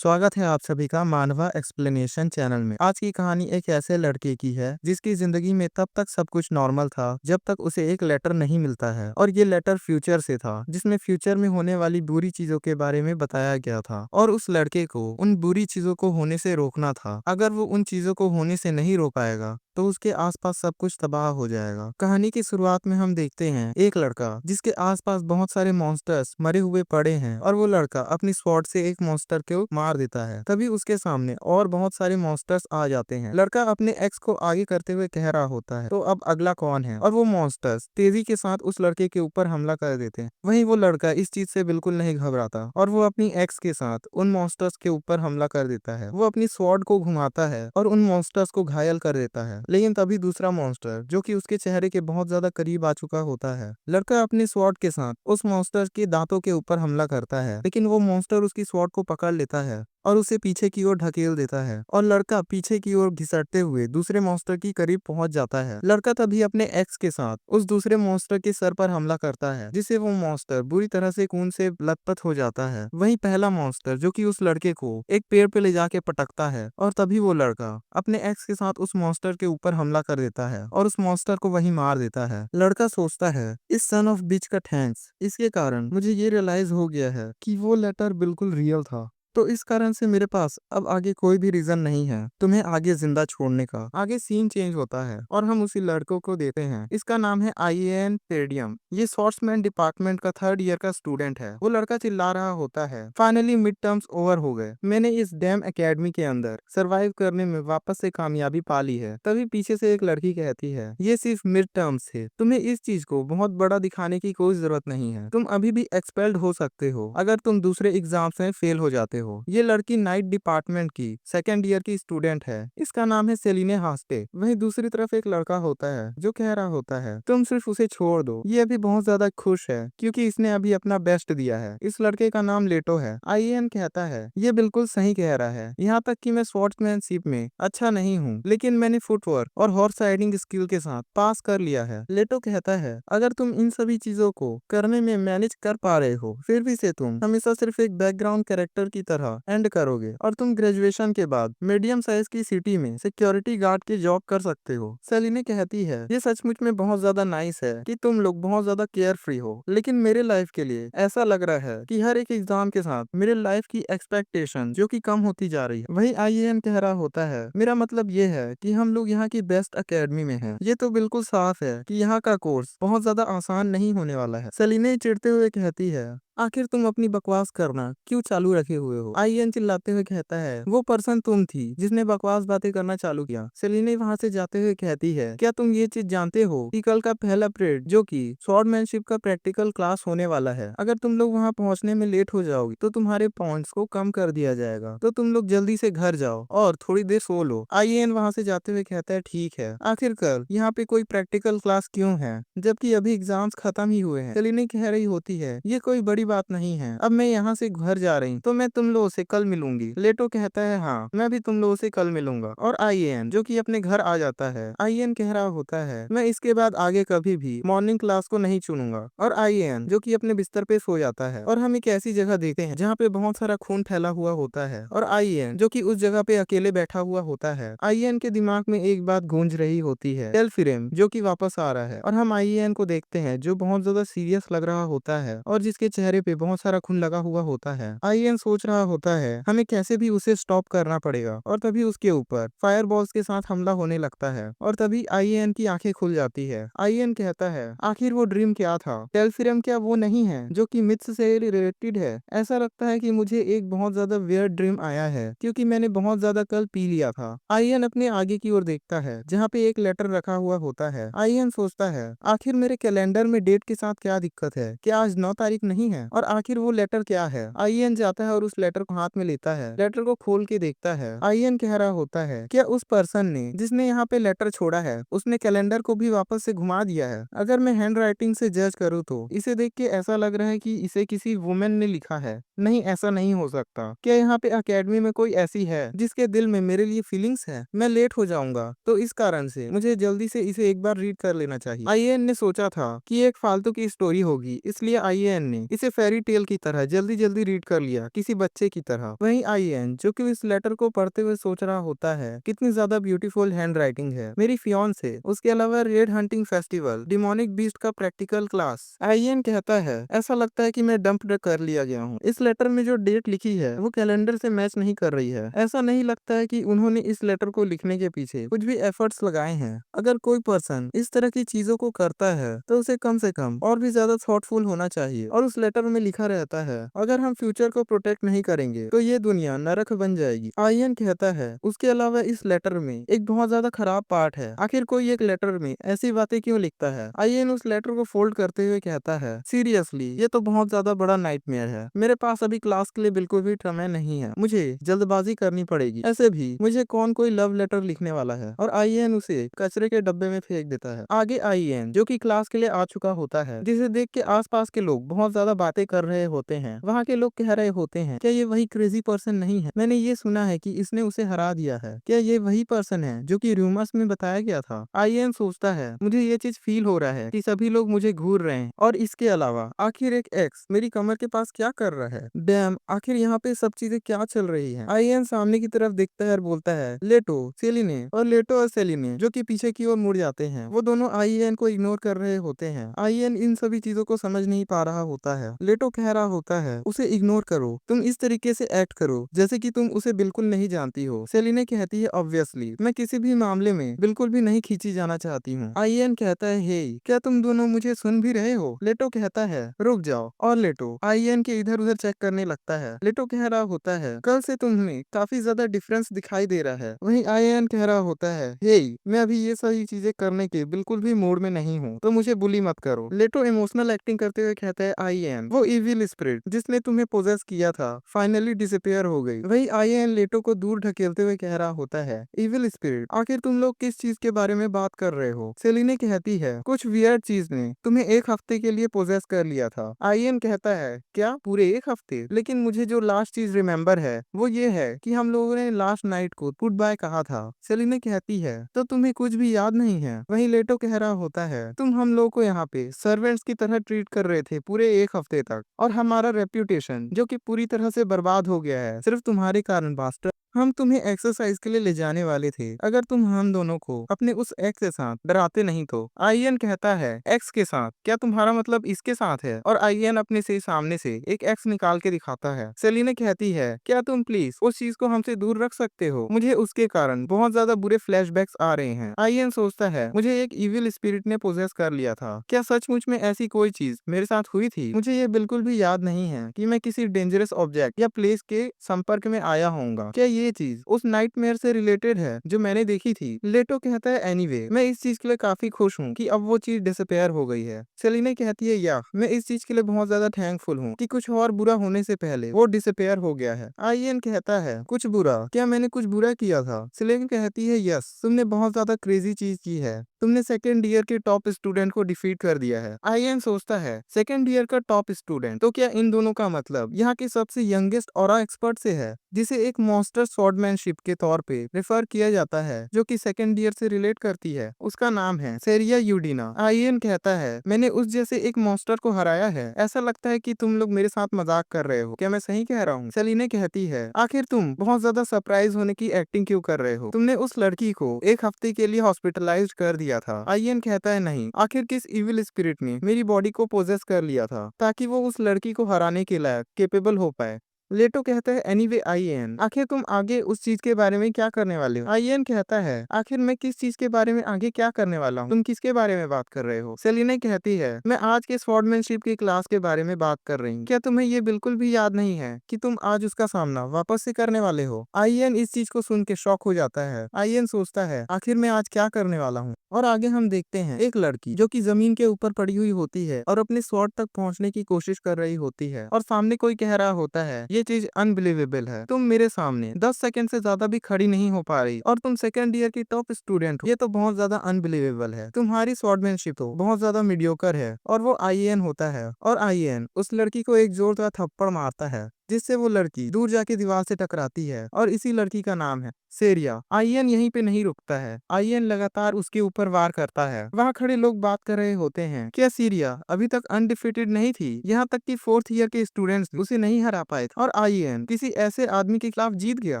स्वागत है आप सभी का मानवा एक्सप्लेनेशन चैनल में। आज की कहानी एक ऐसे लड़के की है जिसकी जिंदगी में तब तक सब कुछ नॉर्मल था जब तक उसे एक लेटर नहीं मिलता है, और ये लेटर फ्यूचर से था जिसमें फ्यूचर में होने वाली बुरी चीजों के बारे में बताया गया था और उस लड़के को उन बुरी चीजों को होने से रोकना था। अगर वो उन चीजों को होने से नहीं रोक पाएगा तो उसके आसपास सब कुछ तबाह हो जाएगा। कहानी की शुरुआत में हम देखते हैं एक लड़का जिसके आसपास बहुत सारे मॉन्स्टर्स मरे हुए पड़े हैं और वो लड़का अपनी स्वॉर्ड से एक मॉन्स्टर को मार देता है। तभी उसके सामने और बहुत सारे मॉन्स्टर्स आ जाते हैं। लड़का अपने एक्स को आगे करते हुए कह रहा होता है तो अब अगला कौन है, और वो मॉन्स्टर्स तेजी के साथ उस लड़के के ऊपर हमला कर देते हैं। वहीं वो लड़का इस चीज से बिल्कुल नहीं घबराता और वो अपनी एक्स के साथ उन मॉन्स्टर्स के ऊपर हमला कर देता है। वो अपनी स्वॉर्ड को घुमाता है और उन मॉन्स्टर्स को घायल कर देता है। लेकिन तभी दूसरा मॉन्स्टर जो कि उसके चेहरे के बहुत ज्यादा करीब आ चुका होता है, लड़का अपने स्वॉर्ड के साथ उस मॉन्स्टर के दांतों के ऊपर हमला करता है, लेकिन वो मॉन्स्टर उसकी स्वॉर्ड को पकड़ लेता है और उसे पीछे की ओर ढकेल देता है और लड़का पीछे की ओर घिसटते हुए दूसरे मॉन्स्टर की करीब पहुंच जाता है। लड़का तभी अपने एक्स के साथ उस दूसरे मॉन्स्टर के सर पर हमला करता है, जिससे वो मॉन्स्टर बुरी तरह से खून से लथपथ हो जाता है। वहीं पहला मॉन्स्टर जो कि उस लड़के को एक पेड़ पे ले जाके पटकता है और तभी वो लड़का अपने एक्स के साथ उस मॉन्स्टर के ऊपर हमला कर देता है और उस मॉन्स्टर को वहीं मार देता है। लड़का सोचता है इस सन ऑफ बिच का थैंक्स, इसके कारण मुझे ये रियलाइज हो गया है कि वो लेटर बिल्कुल रियल था, तो इस कारण से मेरे पास अब आगे कोई भी रीजन नहीं है तुम्हें आगे जिंदा छोड़ने का। आगे सीन चेंज होता है और हम उसी लड़कों को देते हैं। इसका नाम है IAN पेडियम। ये सॉर्ट्समैन डिपार्टमेंट का 3rd ईयर का स्टूडेंट है। वो लड़का चिल्ला रहा होता है फाइनली मिड टर्म्स ओवर हो गए, मैंने इस डैम एकेडमी के अंदर सरवाइव करने में वापस से कामयाबी पा ली है। तभी पीछे से एक लड़की कहती है ये सिर्फ मिड टर्म्स थे, तुम्हें इस चीज को बहुत बड़ा दिखाने की कोई जरूरत नहीं है, तुम अभी भी एक्सपेल्ड हो सकते हो अगर तुम दूसरे एग्जाम्स में फेल हो जाते हो। ये लड़की नाइट डिपार्टमेंट की 2nd ईयर की स्टूडेंट है। इसका नाम है सेलिने हास्टे। वहीं दूसरी तरफ एक लड़का होता है जो कह रहा होता है तुम सिर्फ उसे छोड़ दो, ये अभी बहुत ज्यादा खुश है क्योंकि इसने अभी अपना बेस्ट दिया है। इस लड़के का नाम लेटो है। IAN कहता है ये बिल्कुल सही कह रहा है, यहाँ तक कि मैं स्वॉर्ड्समैनशिप में अच्छा नहीं हूँ लेकिन मैंने फुटवर्क और हॉर्स राइडिंग स्किल के साथ पास कर लिया है। लेटो कहता है अगर तुम इन सभी चीजों को करने में मैनेज कर पा रहे हो फिर भी से तुम हमेशा सिर्फ एक बैकग्राउंड कैरेक्टर की तरह एंड करोगे और तुम ग्रेजुएशन के बाद मीडियम साइज की सिटी में सिक्योरिटी गार्ड की जॉब कर सकते हो। सेलिने कहती है ये सचमुच में बहुत ज्यादा नाइस है कि तुम लोग बहुत ज्यादा केयर फ्री हो, लेकिन मेरे लाइफ के लिए ऐसा लग रहा है कि हर एक एग्जाम के साथ मेरे लाइफ की एक्सपेक्टेशन जो कि कम होती जा रही है। वही IAN कह रहा होता है मेरा मतलब ये है कि हम लोग यहाँ की बेस्ट अकेडमी में हैं। ये तो बिल्कुल साफ है कि यहाँ का कोर्स बहुत ज्यादा आसान नहीं होने वाला है। सेलिने चिढ़ते हुए कहती है आखिर तुम अपनी बकवास करना क्यों चालू रखे हुए हो। IAN चिल्लाते हुए कहता है वो पर्सन तुम थी जिसने बकवास बातें करना चालू किया। सेलिने वहां से जाते हुए कहती है क्या तुम ये चीज जानते हो कि कल का पहला पीरियड जो कि स्वॉर्डमैनशिप का प्रैक्टिकल क्लास होने वाला है, अगर तुम लोग वहां पहुंचने में लेट हो जाओगे तो तुम्हारे पॉइंट्स को कम कर दिया जाएगा, तो तुम लोग जल्दी से घर जाओ और थोड़ी देर सो लो। IAN वहां से जाते हुए कहता है ठीक है, आखिर कल यहाँ पे कोई प्रैक्टिकल क्लास क्यों है जबकि अभी एग्जाम्स खत्म ही हुए हैं। सेलिने कह रही होती है ये कोई बड़ी बात नहीं है, अब मैं यहाँ से घर जा रही हूँ तो मैं तुम लोगों से कल मिलूंगी। लेटो कहता है हाँ मैं भी तुम लोगों से कल मिलूंगा। और IAN जो कि अपने घर आ जाता है। IAN कह रहा होता है मैं इसके बाद आगे कभी भी मॉर्निंग क्लास को नहीं चुनूंगा। और IAN जो कि अपने बिस्तर पे सो जाता है और हम एक ऐसी जगह देखते हैं जहाँ पे बहुत सारा खून फैला हुआ होता है और IAN जो कि उस जगह पे अकेले बैठा हुआ होता है। IAN के दिमाग में एक बात गूंज रही होती है टेलफिरेम जो कि वापस आ रहा है, और हम IAN को देखते हैं जो बहुत ज्यादा सीरियस लग रहा होता है और जिसके चेहरे पे बहुत सारा खून लगा हुआ होता है। IAN सोच रहा होता है हमें कैसे भी उसे स्टॉप करना पड़ेगा, और तभी उसके ऊपर फायर बॉल्स के साथ हमला होने लगता है और तभी IAN की आंखें खुल जाती है। IAN कहता है आखिर वो ड्रीम क्या था, टेलफिरेम क्या वो नहीं है जो कि मिथ्स से रिलेटेड है। ऐसा लगता है कि मुझे एक बहुत ज्यादा वियर्ड ड्रीम आया है क्योंकि मैंने बहुत ज्यादा कल पी लिया था। IAN अपने आगे की ओर देखता है जहाँ पे एक लेटर रखा हुआ होता है। IAN सोचता है आखिर मेरे कैलेंडर में डेट के साथ क्या दिक्कत है, क्या आज 9 तारीख नहीं है, और आखिर वो लेटर क्या है। IAN जाता है और उस लेटर को हाथ में लेता है, लेटर को खोल के देखता है। IAN कह रहा होता है क्या उस पर्सन ने जिसने यहाँ पे लेटर छोड़ा है उसने कैलेंडर को भी वापस से घुमा दिया है। अगर मैं हैंड राइटिंग से जज करूँ तो इसे देख के ऐसा लग रहा है कि इसे किसी वुमेन ने लिखा है। नहीं, ऐसा नहीं हो सकता। क्या यहाँ पे अकेडमी में कोई ऐसी है जिसके दिल में मेरे लिए फीलिंग्स है। मैं लेट हो जाऊंगा तो इस कारण से मुझे जल्दी से इसे एक बार रीड कर लेना चाहिए। IAN ने सोचा था कि एक फालतू की स्टोरी होगी, इसलिए IAN ने इसे फेरी टेल की तरह जल्दी जल्दी रीड कर लिया, किसी बच्चे की तरह। वहीं आईएन जो कि इस लेटर को पढ़ते हुए सोच रहा होता है कितनी ज्यादा ब्यूटीफुल हैंड राइटिंग है, मेरी फियांसे, उसके अलावा red hunting festival, demonic beast का प्रैक्टिकल क्लास। आईएन कहता है ऐसा लगता है कि मैं डंप्ड कर लिया गया हूँ। इस लेटर में जो डेट लिखी है वो कैलेंडर से मैच नहीं कर रही है। ऐसा नहीं लगता है कि उन्होंने इस लेटर को लिखने के पीछे कुछ भी एफर्ट्स लगाए हैं। अगर कोई पर्सन इस तरह की चीजों को करता है तो उसे कम से कम और भी ज्यादा थॉटफुल होना चाहिए। और उस लेटर में लिखा रहता है अगर हम फ्यूचर को प्रोटेक्ट नहीं करेंगे तो ये दुनिया नरक बन जाएगी। आयन कहता है उसके अलावा इस लेटर में एक बहुत ज्यादा खराब पार्ट है। आखिर कोई एक लेटर में ऐसी बातें क्यों लिखता है? आयन उस लेटर को फोल्ड करते हुए कहता है सीरियसली ये तो बहुत ज्यादा बड़ा नाइटमेयर है। मेरे पास अभी क्लास के लिए बिल्कुल भी समय नहीं है, मुझे जल्दबाजी करनी पड़ेगी। ऐसे भी मुझे कौन कोई लव लेटर लिखने वाला है। और आईएन उसे कचरे के डब्बे में फेंक देता है। आगे आईएन जो कि क्लास के लिए आ चुका होता है, जिसे देख के आसपास के लोग बहुत ज्यादा बातें कर रहे होते हैं। वहाँ के लोग कह रहे होते हैं क्या ये वही क्रेजी पर्सन नहीं है? मैंने ये सुना है कि इसने उसे हरा दिया है। क्या ये वही पर्सन है जो कि रूमर्स में बताया गया था? आईएन सोचता है मुझे ये चीज फील हो रहा है कि सभी लोग मुझे घूर रहे हैं। और इसके अलावा आखिर एक एक्स मेरी कमर के पास क्या कर रहा है? डैम, आखिर यहाँ पे सब चीजें क्या चल रही है? आईएन सामने की तरफ देखता है और बोलता है लेटो, सेलिने। और लेटो और सेलिने जो कि पीछे की ओर मुड़ जाते हैं। वो दोनों आईएन को इग्नोर कर रहे होते हैं। आईएन इन सभी चीजों को समझ नहीं पा रहा होता है। लेटो कह रहा होता है उसे इग्नोर करो, तुम इस तरीके से एक्ट करो जैसे कि तुम उसे बिल्कुल नहीं जानती हो। सेलिने कहती है ऑब्वियसली मैं किसी भी मामले में बिल्कुल भी नहीं खींची जाना चाहती हूँ। आईएन कहता है हे क्या तुम दोनों मुझे सुन भी रहे हो? लेटो कहता है रुक जाओ। और लेटो आईएन के इधर उधर चेक करने लगता है। लेटो कह रहा होता है कल से तुम्हें काफी ज्यादा डिफरेंस दिखाई दे रहा है। वहीं आईएन कह रहा होता है हे मैं अभी ये सारी चीजें करने के बिल्कुल भी मूड में नहीं हूँ, तो मुझे बुली मत करो। लेटो इमोशनल एक्टिंग करते हुए कहता है आईएन वो इविल स्पिरिट जिसने तुम्हें पोजेस किया था फाइनली डिसअपियर हो गई। वही आईएन लेटो को दूर ढकेलते हुए कह रहा होता है इविल स्पिरिट आखिर तुम लोग किस चीज के बारे में बात कर रहे हो? सेलिने कहती है कुछ वियर्ड चीज ने तुम्हें एक हफ्ते के लिए पोजेस कर लिया था। आईएन कहता है क्या पूरे एक हफ्ते? लेकिन मुझे जो लास्ट चीज रिमेम्बर है वो ये है कि हम लोगों ने लास्ट नाइट को गुड बाय कहा था। सेलिने कहती है तो तुम्हें कुछ भी याद नहीं है? वहीं लेटो कह रहा होता है तुम हम लोगों को यहाँ पे सर्वेंट्स की तरह ट्रीट कर रहे थे पूरे एक हफ्ते तक, और हमारा रेप्यूटेशन जो कि पूरी तरह से बर्बाद हो गया है सिर्फ तुम्हारे कारण मास्टर। हम तुम्हें एक्सरसाइज के लिए ले जाने वाले थे अगर तुम हम दोनों को अपने उस एक्स के साथ डराते नहीं तो। आईएन कहता है एक्स के साथ? क्या तुम्हारा मतलब इसके साथ है? और आईएन अपने से सामने से एक एक्स निकाल के दिखाता है। सेलिना कहती है क्या तुम प्लीज उस चीज को हमसे दूर रख सकते हो? मुझे उसके कारण बहुत ज्यादा बुरे फ्लैशबैक्स आ रहे हैं। आईएन सोचता है मुझे एक इविल स्पिरिट ने पोजेस कर लिया था। क्या सचमुच में ऐसी कोई चीज मेरे साथ हुई थी? मुझे ये बिल्कुल भी याद नहीं है कि मैं किसी डेंजरस ऑब्जेक्ट या प्लेस के संपर्क में आया होऊंगा। क्या ये चीज उस नाइटमेयर से रिलेटेड है जो मैंने देखी थी? लेटो कहता है एनीवे मैं इस चीज के लिए काफी खुश हूँ कि अब वो चीज डिसअपेयर हो गई है। सेलिना कहती है या मैं इस चीज के लिए बहुत ज्यादा थैंकफुल हूँ कि कुछ और बुरा होने से पहले वो डिसअपेयर हो गया है। आईएन कहता है कुछ बुरा? क्या मैंने कुछ बुरा किया था? सेलिना कहती है यस तुमने बहुत ज्यादा क्रेजी चीज की है, तुमने सेकेंड ईयर के टॉप स्टूडेंट को डिफीट कर दिया है। आईएन सोचता है सेकेंड ईयर का टॉप स्टूडेंट, तो क्या इन दोनों का मतलब यहाँ के सबसे यंगेस्ट ऑरा एक्सपर्ट से है जिसे एक मॉन्स्टर स्वॉर्डमैनशिप के तौर पे रेफर किया जाता है जो कि सेकेंड ईयर से रिलेट करती है। उसका नाम है सेरिया यूडिना। आईएन कहता है मैंने उस जैसे एक मॉन्स्टर को हराया है। ऐसा लगता है कि तुम लोग मेरे साथ मजाक कर रहे हो, क्या मैं सही कह रहा हूँ? सेलिने कहती है आखिर तुम बहुत ज्यादा सरप्राइज होने की एक्टिंग क्यों कर रहे हो? तुमने उस लड़की को एक हफ्ते के लिए हॉस्पिटलाइज कर दिया था। आईएन कहता है नहीं, आखिर किस इविल स्पिरिट ने मेरी बॉडी को पोजेस कर लिया था ताकि वो उस लड़की को हराने के लायक केपेबल हो पाए। लेटो कहता है एनीवे आईएन आखिर तुम आगे उस चीज के बारे में क्या करने वाले हो? आईएन कहता है आखिर मैं किस चीज के बारे में आगे क्या करने वाला हूँ? तुम किसके बारे में बात कर रहे हो? सेलिना कहती है मैं आज के स्वॉर्डमैनशिप की क्लास के बारे में बात कर रही हूँ। क्या तुम्हें ये बिल्कुल भी याद नहीं है कि तुम आज उसका सामना वापस से करने वाले हो? आईएन इस चीज को सुन के शॉक हो जाता है। आईएन सोचता है आखिर मैं आज क्या करने वाला हूँ। और आगे हम देखते हैं एक लड़की जो कि जमीन के ऊपर पड़ी हुई होती है और अपने स्वॉर्ड तक पहुंचने की कोशिश कर रही होती है, और सामने कोई कह रहा होता है ये चीज अनबिलीवेबल है, तुम मेरे सामने 10 सेकंड से ज्यादा भी खड़ी नहीं हो पा रही और तुम सेकंड ईयर की टॉप स्टूडेंट हो। ये तो बहुत ज्यादा अनबिलीवेबल है, तुम्हारी स्वॉर्डमैनशिप तो बहुत ज्यादा मीडियोकर है। और वो आईएन होता है और आईएन उस लड़की को एक जोरदार थप्पड़ मारता है जिससे वो लड़की दूर जाके दीवार से टकराती है और इसी लड़की का नाम है सेरिया। आईएन यहीं पे नहीं रुकता है, आईएन लगातार उसके ऊपर वार करता है। वहाँ खड़े लोग बात कर रहे होते हैं, क्या सीरिया अभी तक अनडिफिटेड नहीं थी? यहाँ तक कि फोर्थ ईयर के स्टूडेंट्स उसे नहीं हरा पाए थे और आईएन किसी ऐसे आदमी के खिलाफ जीत गया।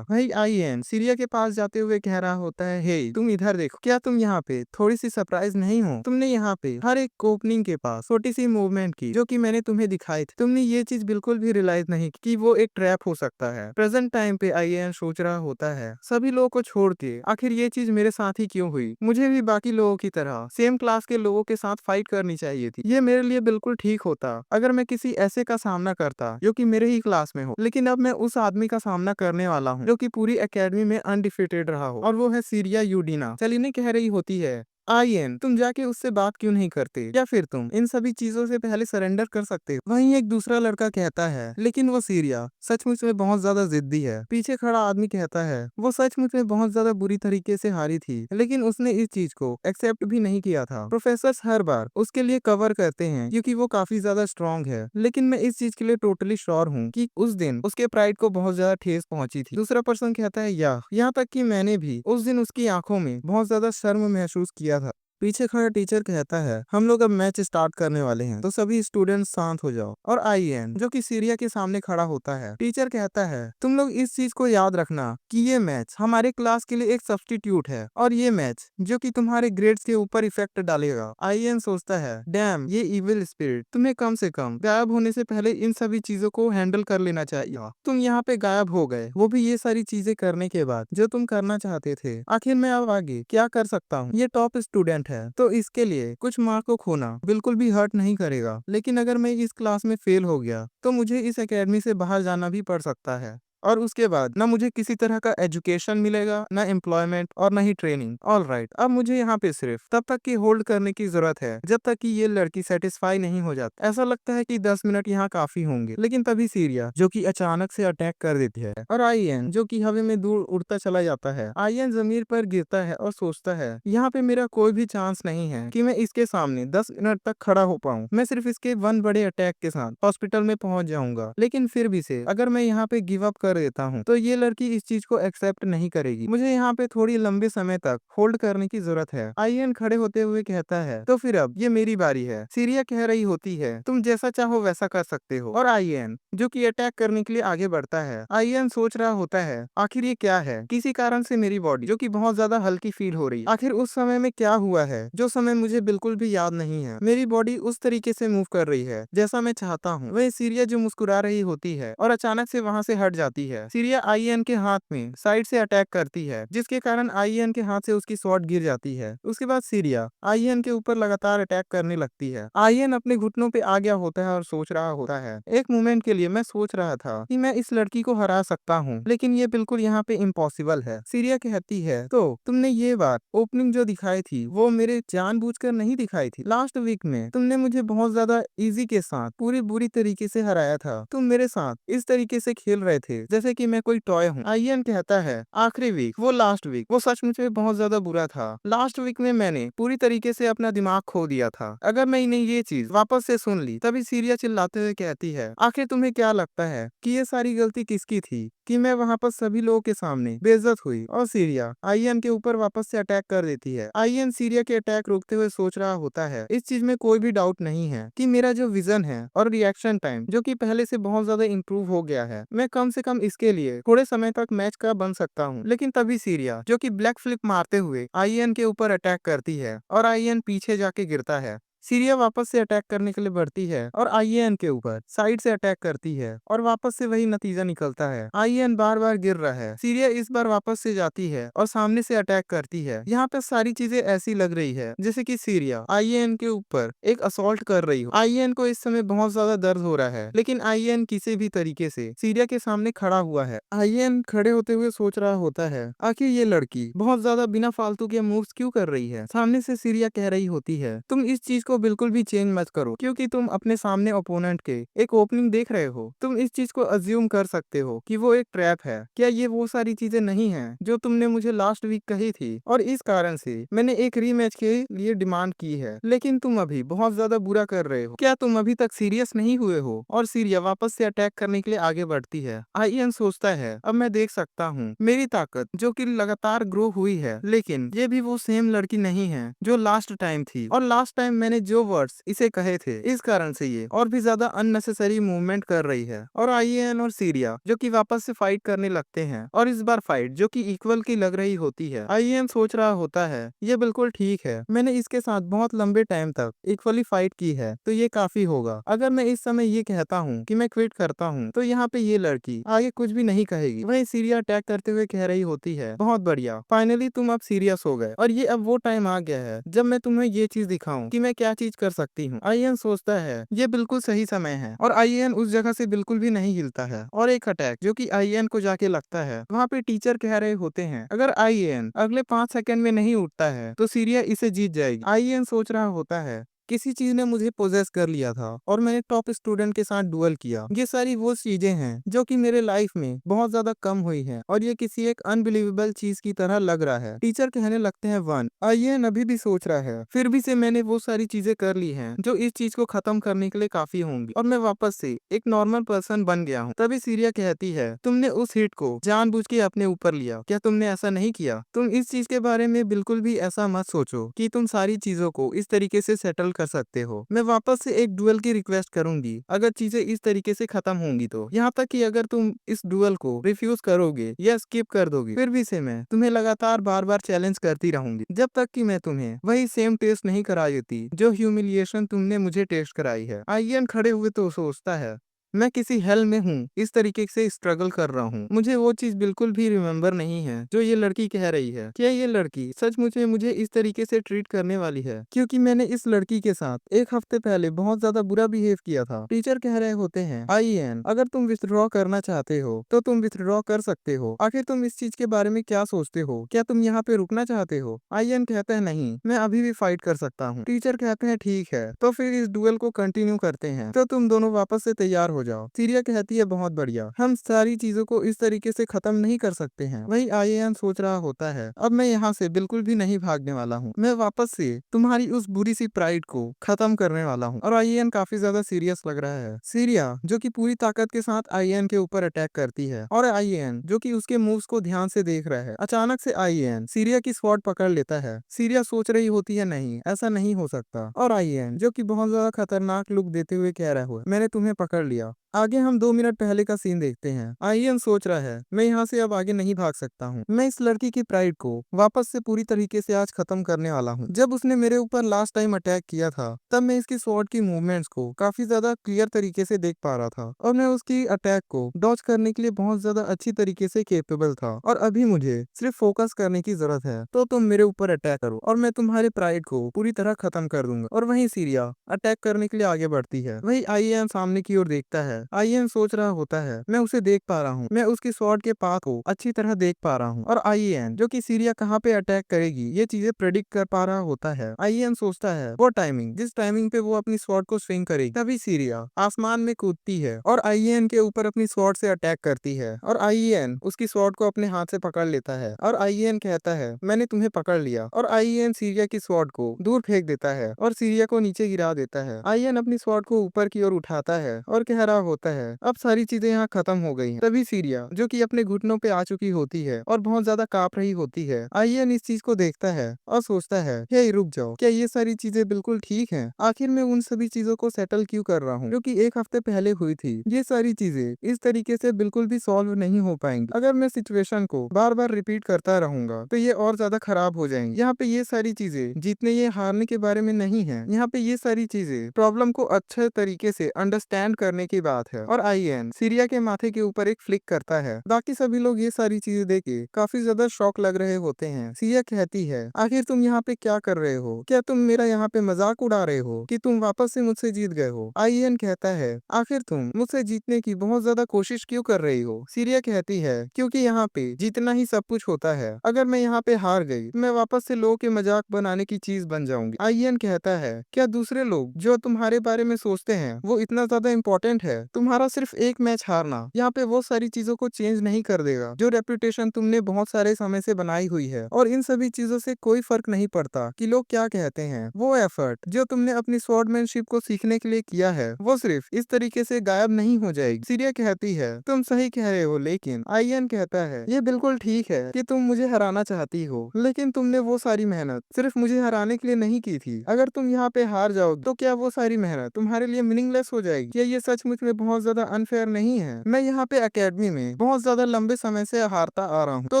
भाई आईएन सीरिया के पास जाते हुए कह रहा होता है, हे तुम इधर देखो, क्या तुम यहाँ पे थोड़ी सी सरप्राइज नहीं हो? तुमने यहाँ पे हर एक ओपनिंग के पास छोटी सी मूवमेंट की जो कि मैंने तुम्हें दिखाई थी, तुमने ये चीज बिल्कुल भी रियलाइज नहीं की कि वो एक ट्रैप हो सकता है। प्रेजेंट टाइम पे आईएन सोच रहा होता है, सभी लोगों को छोड़ के आखिर ये चीज मेरे साथ ही क्यों हुई? मुझे भी बाकी लोगों की तरह सेम क्लास के लोगों के साथ फाइट करनी चाहिए थी। ये मेरे लिए बिल्कुल ठीक होता अगर मैं किसी ऐसे का सामना करता जो कि मेरे ही क्लास में हो, लेकिन अब मैं उस आदमी का सामना करने वाला हूँ जो कि पूरी एकेडमी में अनडिफिटेड रहा हो, और वो है सीरिया यूडीना। सेलिना कह रही होती है, आईएन तुम जाके उससे बात क्यों नहीं करते, या फिर तुम इन सभी चीजों से पहले सरेंडर कर सकते हो? वहीं एक दूसरा लड़का कहता है, लेकिन वो सीरिया सचमुच में बहुत ज्यादा जिद्दी है। पीछे खड़ा आदमी कहता है, वो सचमुच में बहुत ज्यादा बुरी तरीके से हारी थी, लेकिन उसने इस चीज को एक्सेप्ट भी नहीं किया था। प्रोफेसर हर बार उसके लिए कवर करते हैं क्योंकि वो काफी ज्यादा स्ट्रांग है, लेकिन मैं इस चीज के लिए टोटली श्योर हूँ कि उस दिन उसके प्राइड को बहुत ज्यादा ठेस पहुंची थी। दूसरा पर्सन कहता है, या यहाँ तक कि मैंने भी उस दिन उसकी आंखों में बहुत ज्यादा शर्म महसूस किया था। पीछे खड़ा टीचर कहता है, हम लोग अब मैच स्टार्ट करने वाले हैं, तो सभी स्टूडेंट्स शांत हो जाओ। और आईएन जो कि सीरिया के सामने खड़ा होता है, टीचर कहता है, तुम लोग इस चीज को याद रखना कि ये मैच हमारे क्लास के लिए एक सब्स्टिट्यूट है और ये मैच जो कि तुम्हारे ग्रेड्स के ऊपर इफेक्ट डालेगा। आईएन सोचता है, डैम ये इविल स्पिरिट, तुम्हें कम से कम गायब होने से पहले इन सभी चीजों को हैंडल कर लेना चाहिए। तुम यहाँ पे गायब हो गए, वो भी ये सारी चीजें करने के बाद जो तुम करना चाहते थे। आखिर मैं अब आगे क्या कर सकता हूँ? ये टॉप स्टूडेंट है, तो इसके लिए कुछ मार्क को खोना बिल्कुल भी हर्ट नहीं करेगा, लेकिन अगर मैं इस क्लास में फेल हो गया तो मुझे इस एकेडमी से बाहर जाना भी पड़ सकता है, और उसके बाद ना मुझे किसी तरह का एजुकेशन मिलेगा, ना एम्प्लॉयमेंट और ना ही ट्रेनिंग। ऑल राइट, अब मुझे यहाँ पे सिर्फ तब तक की होल्ड करने की जरूरत है जब तक कि ये लड़की सेटिस्फाई नहीं हो जाती। ऐसा लगता है कि 10 मिनट यहाँ काफी होंगे, लेकिन तभी सीरिया जो कि अचानक से अटैक कर देती है और आईएन जो कि हवा में दूर उड़ता चला जाता है। आईएन जमीन पर गिरता है और सोचता है, यहाँ पे मेरा कोई भी चांस नहीं है कि मैं इसके सामने 10 मिनट तक खड़ा हो पाऊँ। मैं सिर्फ इसके वन बड़े अटैक के साथ हॉस्पिटल में पहुंच जाऊंगा, लेकिन फिर भी से अगर मैं यहाँ पे गिव अप कर देता हूँ तो ये लड़की इस चीज को एक्सेप्ट नहीं करेगी। मुझे यहाँ पे थोड़ी लंबे समय तक होल्ड करने की जरूरत है। आईएन खड़े होते हुए कहता है, तो फिर अब ये मेरी बारी है। सीरिया कह रही होती है, तुम जैसा चाहो वैसा कर सकते हो। और आईएन जो कि अटैक करने के लिए आगे बढ़ता है। आईएन सोच रहा होता है, आखिर ये क्या है? किसी कारण से मेरी बॉडी जो कि बहुत ज्यादा हल्की फील हो रही है। आखिर उस समय में क्या हुआ है जो समय मुझे बिल्कुल भी याद नहीं है? मेरी बॉडी उस तरीके से मूव कर रही है जैसा मैं चाहता हूँ। वह सीरिया जो मुस्कुरा रही होती है और अचानक से वहाँ से हट जाती है। सीरिया आईएन के हाथ में साइड से अटैक करती है, जिसके कारण आईएन के हाथ से उसकी स्वॉर्ड गिर जाती है। उसके बाद सीरिया आईएन के ऊपर लगातार अटैक करने लगती है। आईएन अपने घुटनों पे आ गया होता है और सोच रहा होता है, एक मोमेंट के लिए मैं सोच रहा था कि मैं इस लड़की को हरा सकता हूँ, लेकिन ये बिल्कुल यहाँ पे इम्पॉसिबल है। सीरिया कहती है, तो तुमने ये बात ओपनिंग जो दिखाई थी वो मेरे जानबूझकर नहीं दिखाई थी। लास्ट वीक में तुमने मुझे बहुत ज्यादा इजी के साथ पूरी बुरी तरीके से हराया था। तुम मेरे साथ इस तरीके से खेल रहे थे जैसे कि मैं कोई टॉय हूँ। आईएन कहता है, आखिरी वीक, वो लास्ट वीक, वो सचमुच में बहुत ज्यादा बुरा था। लास्ट वीक में मैंने पूरी तरीके से अपना दिमाग खो दिया था। अगर मैंने ये चीज वापस से सुन ली। तभी सीरिया चिल्लाते हुए कहती है, आखिर तुम्हें क्या लगता है कि ये सारी गलती किसकी थी कि मैं वहाँ पर सभी लोगों के सामने बेइज्जत हुई? और सीरिया आईएन के ऊपर वापस से अटैक कर देती है। आईएन सीरिया के अटैक रोकते हुए सोच रहा होता है, इस चीज में कोई भी डाउट नहीं है कि मेरा जो विजन है और रिएक्शन टाइम जो कि पहले से बहुत ज्यादा इंप्रूव हो गया है, मैं कम से कम इसके लिए थोड़े समय तक मैच का बन सकता हूँ। लेकिन तभी सीरिया जो कि ब्लैक फ्लिप मारते हुए आईएन के ऊपर अटैक करती है और आईएन पीछे जाके गिरता है। सीरिया वापस से अटैक करने के लिए बढ़ती है और आईएन के ऊपर साइड से अटैक करती है और वापस से वही नतीजा निकलता है। आईएन बार बार गिर रहा है। सीरिया इस बार वापस से जाती है और सामने से अटैक करती है। यहाँ पे सारी चीजें ऐसी लग रही है जैसे कि सीरिया आईएन के ऊपर एक असॉल्ट कर रही हो। आईएन को इस समय बहुत ज्यादा दर्द हो रहा है, लेकिन आईएन किसी भी तरीके से सीरिया के सामने खड़ा हुआ है। आईएन खड़े होते हुए सोच रहा होता है, आखिर ये लड़की बहुत ज्यादा बिना फालतू के मूव्स क्यों कर रही है? सामने से सीरिया कह रही होती है, तुम इस चीज को बिल्कुल भी चेंज मत करो, क्योंकि तुम अपने सामने ओपोनेंट के एक ओपनिंग देख रहे हो। तुम इस चीज को अज्यूम कर सकते हो कि वो एक ट्रैप है। क्या ये वो सारी चीजें नहीं है जो तुमने मुझे लास्ट वीक कही थी, और इस कारण से मैंने एक रीमैच के लिए डिमांड की है, लेकिन तुम अभी बहुत ज्यादा बुरा कर रहे हो। क्या तुम अभी तक सीरियस नहीं हुए हो? और सीरिया वापस से अटैक करने के लिए आगे बढ़ती है। आईएन सोचता है, अब मैं देख सकता हूँ मेरी ताकत जो कि लगातार ग्रो हुई है, लेकिन ये भी वो सेम लड़की नहीं है जो लास्ट टाइम थी। और लास्ट टाइम मैंने जो वर्ड्स इसे कहे थे, इस कारण से ये और भी ज्यादा अननेसेसरी मूवमेंट कर रही है। और आईएन और सीरिया जो कि वापस से फाइट करने लगते हैं, और इस बार फाइट जो कि इक्वल की लग रही होती है। आईएन सोच रहा होता है, ये बिल्कुल ठीक है, मैंने इसके साथ बहुत लंबे टाइम तक इक्वली फाइट की है, तो ये काफी होगा। अगर मैं इस समय ये कहता हूँ कि मैं क्विट करता हूँ, तो यहाँ पे ये लड़की आगे कुछ भी नहीं कहेगी। वही सीरिया अटैक करते हुए कह रही होती है, बहुत बढ़िया, फाइनली तुम अब सीरियस हो गए, और ये अब वो टाइम आ गया है जब मैं तुम्हें ये चीज दिखाऊं कि मैं क्या चीज कर सकती हूँ। आईएन सोचता है ये बिल्कुल सही समय है, और आईएन उस जगह से बिल्कुल भी नहीं हिलता है। और एक अटैक जो कि आईएन को जाके लगता है, वहाँ पे टीचर कह रहे होते हैं अगर आईएन अगले 5 सेकंड में नहीं उठता है तो सीरिया इसे जीत जाएगी। आईएन सोच रहा होता है किसी चीज ने मुझे पोजेस कर लिया था, और मैंने टॉप स्टूडेंट के साथ डुअल किया। ये सारी वो चीजें हैं जो कि मेरे लाइफ में बहुत ज्यादा कम हुई हैं, और ये किसी एक अनबिलीवेबल चीज की तरह लग रहा है। टीचर कहने लगते हैं वन। आईएन अभी भी सोच रहा है फिर भी से मैंने वो सारी चीजें कर ली हैं जो इस चीज को खत्म करने के लिए काफी होंगी, और मैं वापस से एक नॉर्मल पर्सन बन गया हूँ। तभी सीरिया कहती है तुमने उस हिट को जानबूझ के अपने ऊपर लिया, क्या तुमने ऐसा नहीं किया? तुम इस चीज के बारे में बिल्कुल भी ऐसा मत सोचो कि तुम सारी चीजों को इस तरीके से सेटल कर सकते हो। मैं वापस से एक डुअल की रिक्वेस्ट करूंगी अगर चीजें इस तरीके से खत्म होंगी तो। यहाँ तक कि अगर तुम इस डुअल को रिफ्यूज करोगे या स्किप कर दोगे, फिर भी से मैं तुम्हें लगातार बार बार चैलेंज करती रहूंगी, जब तक कि मैं तुम्हें वही सेम टेस्ट नहीं करा देती जो ह्यूमिलिएशन तुमने मुझे टेस्ट कराई है। आईएन खड़े हुए तो सोचता है मैं किसी हेल में हूँ, इस तरीके से स्ट्रगल कर रहा हूँ। मुझे वो चीज बिल्कुल भी रिमेम्बर नहीं है जो ये लड़की कह रही है। क्या ये लड़की सचमुच में मुझे इस तरीके से ट्रीट करने वाली है? क्योंकि मैंने इस लड़की के साथ एक हफ्ते पहले बहुत ज्यादा बुरा बिहेव किया था। टीचर कह रहे होते हैं आईएन अगर तुम विथड्रॉ करना चाहते हो तो तुम विथड्रॉ कर सकते हो। आखिर तुम इस चीज के बारे में क्या सोचते हो? क्या तुम यहाँ पे रुकना चाहते हो? आईएन कहते हैं नहीं, मैं अभी भी फाइट कर सकता हूँ। टीचर कहते हैं ठीक है, तो फिर इस डुएल को कंटिन्यू करते हैं, तो तुम दोनों वापस से तैयार हो जाओ। सीरिया कहती है बहुत बढ़िया, हम सारी चीजों को इस तरीके से खत्म नहीं कर सकते हैं। वही आईएन सोच रहा होता है अब मैं यहाँ से बिल्कुल भी नहीं भागने वाला हूँ, मैं वापस से तुम्हारी उस बुरी सी प्राइड को खत्म करने वाला हूँ। और आईएन काफी ज्यादा सीरियस लग रहा है। सीरिया जो कि पूरी ताकत के साथ आईएन के ऊपर अटैक करती है, और आईएन जो कि उसके मूव्स को ध्यान से देख रहा है। अचानक से आईएन सीरिया की स्वॉर्ड पकड़ लेता है। सीरिया सोच रही होती है नहीं, ऐसा नहीं हो सकता, और आईएन जो कि बहुत ज्यादा खतरनाक लुक देते हुए कह रहा है मैंने तुम्हें पकड़ लिया। आगे हम 2 मिनट पहले का सीन देखते हैं। आईएन सोच रहा है मैं यहाँ से अब आगे नहीं भाग सकता हूँ, मैं इस लड़की की प्राइड को वापस से पूरी तरीके से आज खत्म करने वाला हूँ। जब उसने मेरे ऊपर लास्ट टाइम अटैक किया था, तब मैं इसकी स्वॉर्ड की मूवमेंट्स को काफी ज्यादा क्लियर तरीके से देख पा रहा था, और मैं उसकी अटैक को डॉज करने के लिए बहुत ज्यादा अच्छी तरीके से केपेबल था। और अभी मुझे सिर्फ फोकस करने की जरूरत है, तो तुम मेरे ऊपर अटैक करो और मैं तुम्हारे प्राइड को पूरी तरह खत्म कर दूंगा। और वहीं सीरिया अटैक करने के लिए आगे बढ़ती है। वही आईएन सामने की ओर देखता है। आईएन सोच रहा होता है मैं उसे देख पा रहा हूँ, मैं उसकी स्वॉर्ड के पाथ को अच्छी तरह देख पा रहा हूँ, और आईएन जो कि सीरिया कहाँ पे अटैक करेगी ये चीजें प्रेडिक्ट कर पा रहा होता है। आईएन सोचता है वो टाइमिंग जिस टाइमिंग पे वो अपनी स्वॉर्ड को स्विंग करेगी, तभी सीरिया आसमान में कूदती है और आईएन के ऊपर अपनी स्वॉर्ड से अटैक करती है, और आईएन उसकी स्वॉर्ड को अपने हाथ से पकड़ लेता है। और आईएन कहता है मैंने तुम्हें पकड़ लिया, और आईएन सीरिया की स्वॉर्ड को दूर फेंक देता है और सीरिया को नीचे गिरा देता है। आईएन अपनी स्वॉर्ड को ऊपर की ओर उठाता है और कह रहा होता है अब सारी चीजें यहाँ खत्म हो गई हैं। तभी सीरिया जो कि अपने घुटनों पे आ चुकी होती है और बहुत ज्यादा कांप रही होती है, आईएन इस चीज को देखता है और सोचता है हे रुक जाओ, क्या ये सारी चीजें बिल्कुल ठीक हैं? आखिर मैं उन सभी चीजों को सेटल क्यों कर रहा हूँ जो कि एक हफ्ते पहले हुई थी? ये सारी चीजें इस तरीके से बिल्कुल भी सॉल्व नहीं हो पाएंगी। अगर मैं सिचुएशन को बार बार रिपीट करता रहूंगा तो ये और ज्यादा खराब हो जाएंगी। यहाँ पे ये सारी चीजें जीतने ये हारने के बारे में नहीं है। यहाँ पे ये सारी चीजें प्रॉब्लम को अच्छे तरीके से अंडरस्टैंड करने के बाद बात है। और आईएन सीरिया के माथे के ऊपर एक फ्लिक करता है। बाकी सभी लोग ये सारी चीजें देख के काफी ज्यादा शॉक लग रहे होते हैं। सीरिया कहती है, आखिर तुम यहाँ पे क्या कर रहे हो? क्या तुम मेरा यहाँ पे मजाक उड़ा रहे हो कि तुम वापस से मुझसे जीत गए हो? आईएन कहता है, आखिर तुम मुझसे जीतने की बहुत ज्यादा कोशिश क्यों कर रही हो? सीरिया कहती है, क्योंकि यहाँ पे जीतना ही सब कुछ होता है। अगर मैं यहाँ पे हार गई तो मैं वापस से लोगों के मजाक बनाने की चीज बन जाऊंगी। आईएन कहता है, क्या दूसरे लोग जो तुम्हारे बारे में सोचते हैं वो इतना ज्यादा इंपॉर्टेंट है? तुम्हारा सिर्फ एक मैच हारना यहाँ पे वो सारी चीजों को चेंज नहीं कर देगा जो रेपुटेशन तुमने बहुत सारे समय से बनाई हुई है। और इन सभी चीजों से कोई फर्क नहीं पड़ता कि लोग क्या कहते हैं। वो एफर्ट जो तुमने अपनी स्वॉर्डमैनशिप को सीखने के लिए किया है वो सिर्फ इस तरीके से गायब नहीं हो जाएगी। सीरिया कहती है, तुम सही कह रहे हो, लेकिन आईएन कहता है, ये बिल्कुल ठीक है कि तुम मुझे हराना चाहती हो, लेकिन तुमने वो सारी मेहनत सिर्फ मुझे हराने के लिए नहीं की थी। अगर तुम यहाँ पे हार जाओ तो क्या वो सारी मेहनत तुम्हारे लिए मीनिंगलेस हो जाएगी? क्या ये सचमुच में बहुत ज्यादा अनफेयर नहीं है? मैं यहाँ पे एकेडमी में बहुत ज्यादा लंबे समय से हारता आ रहा हूँ, तो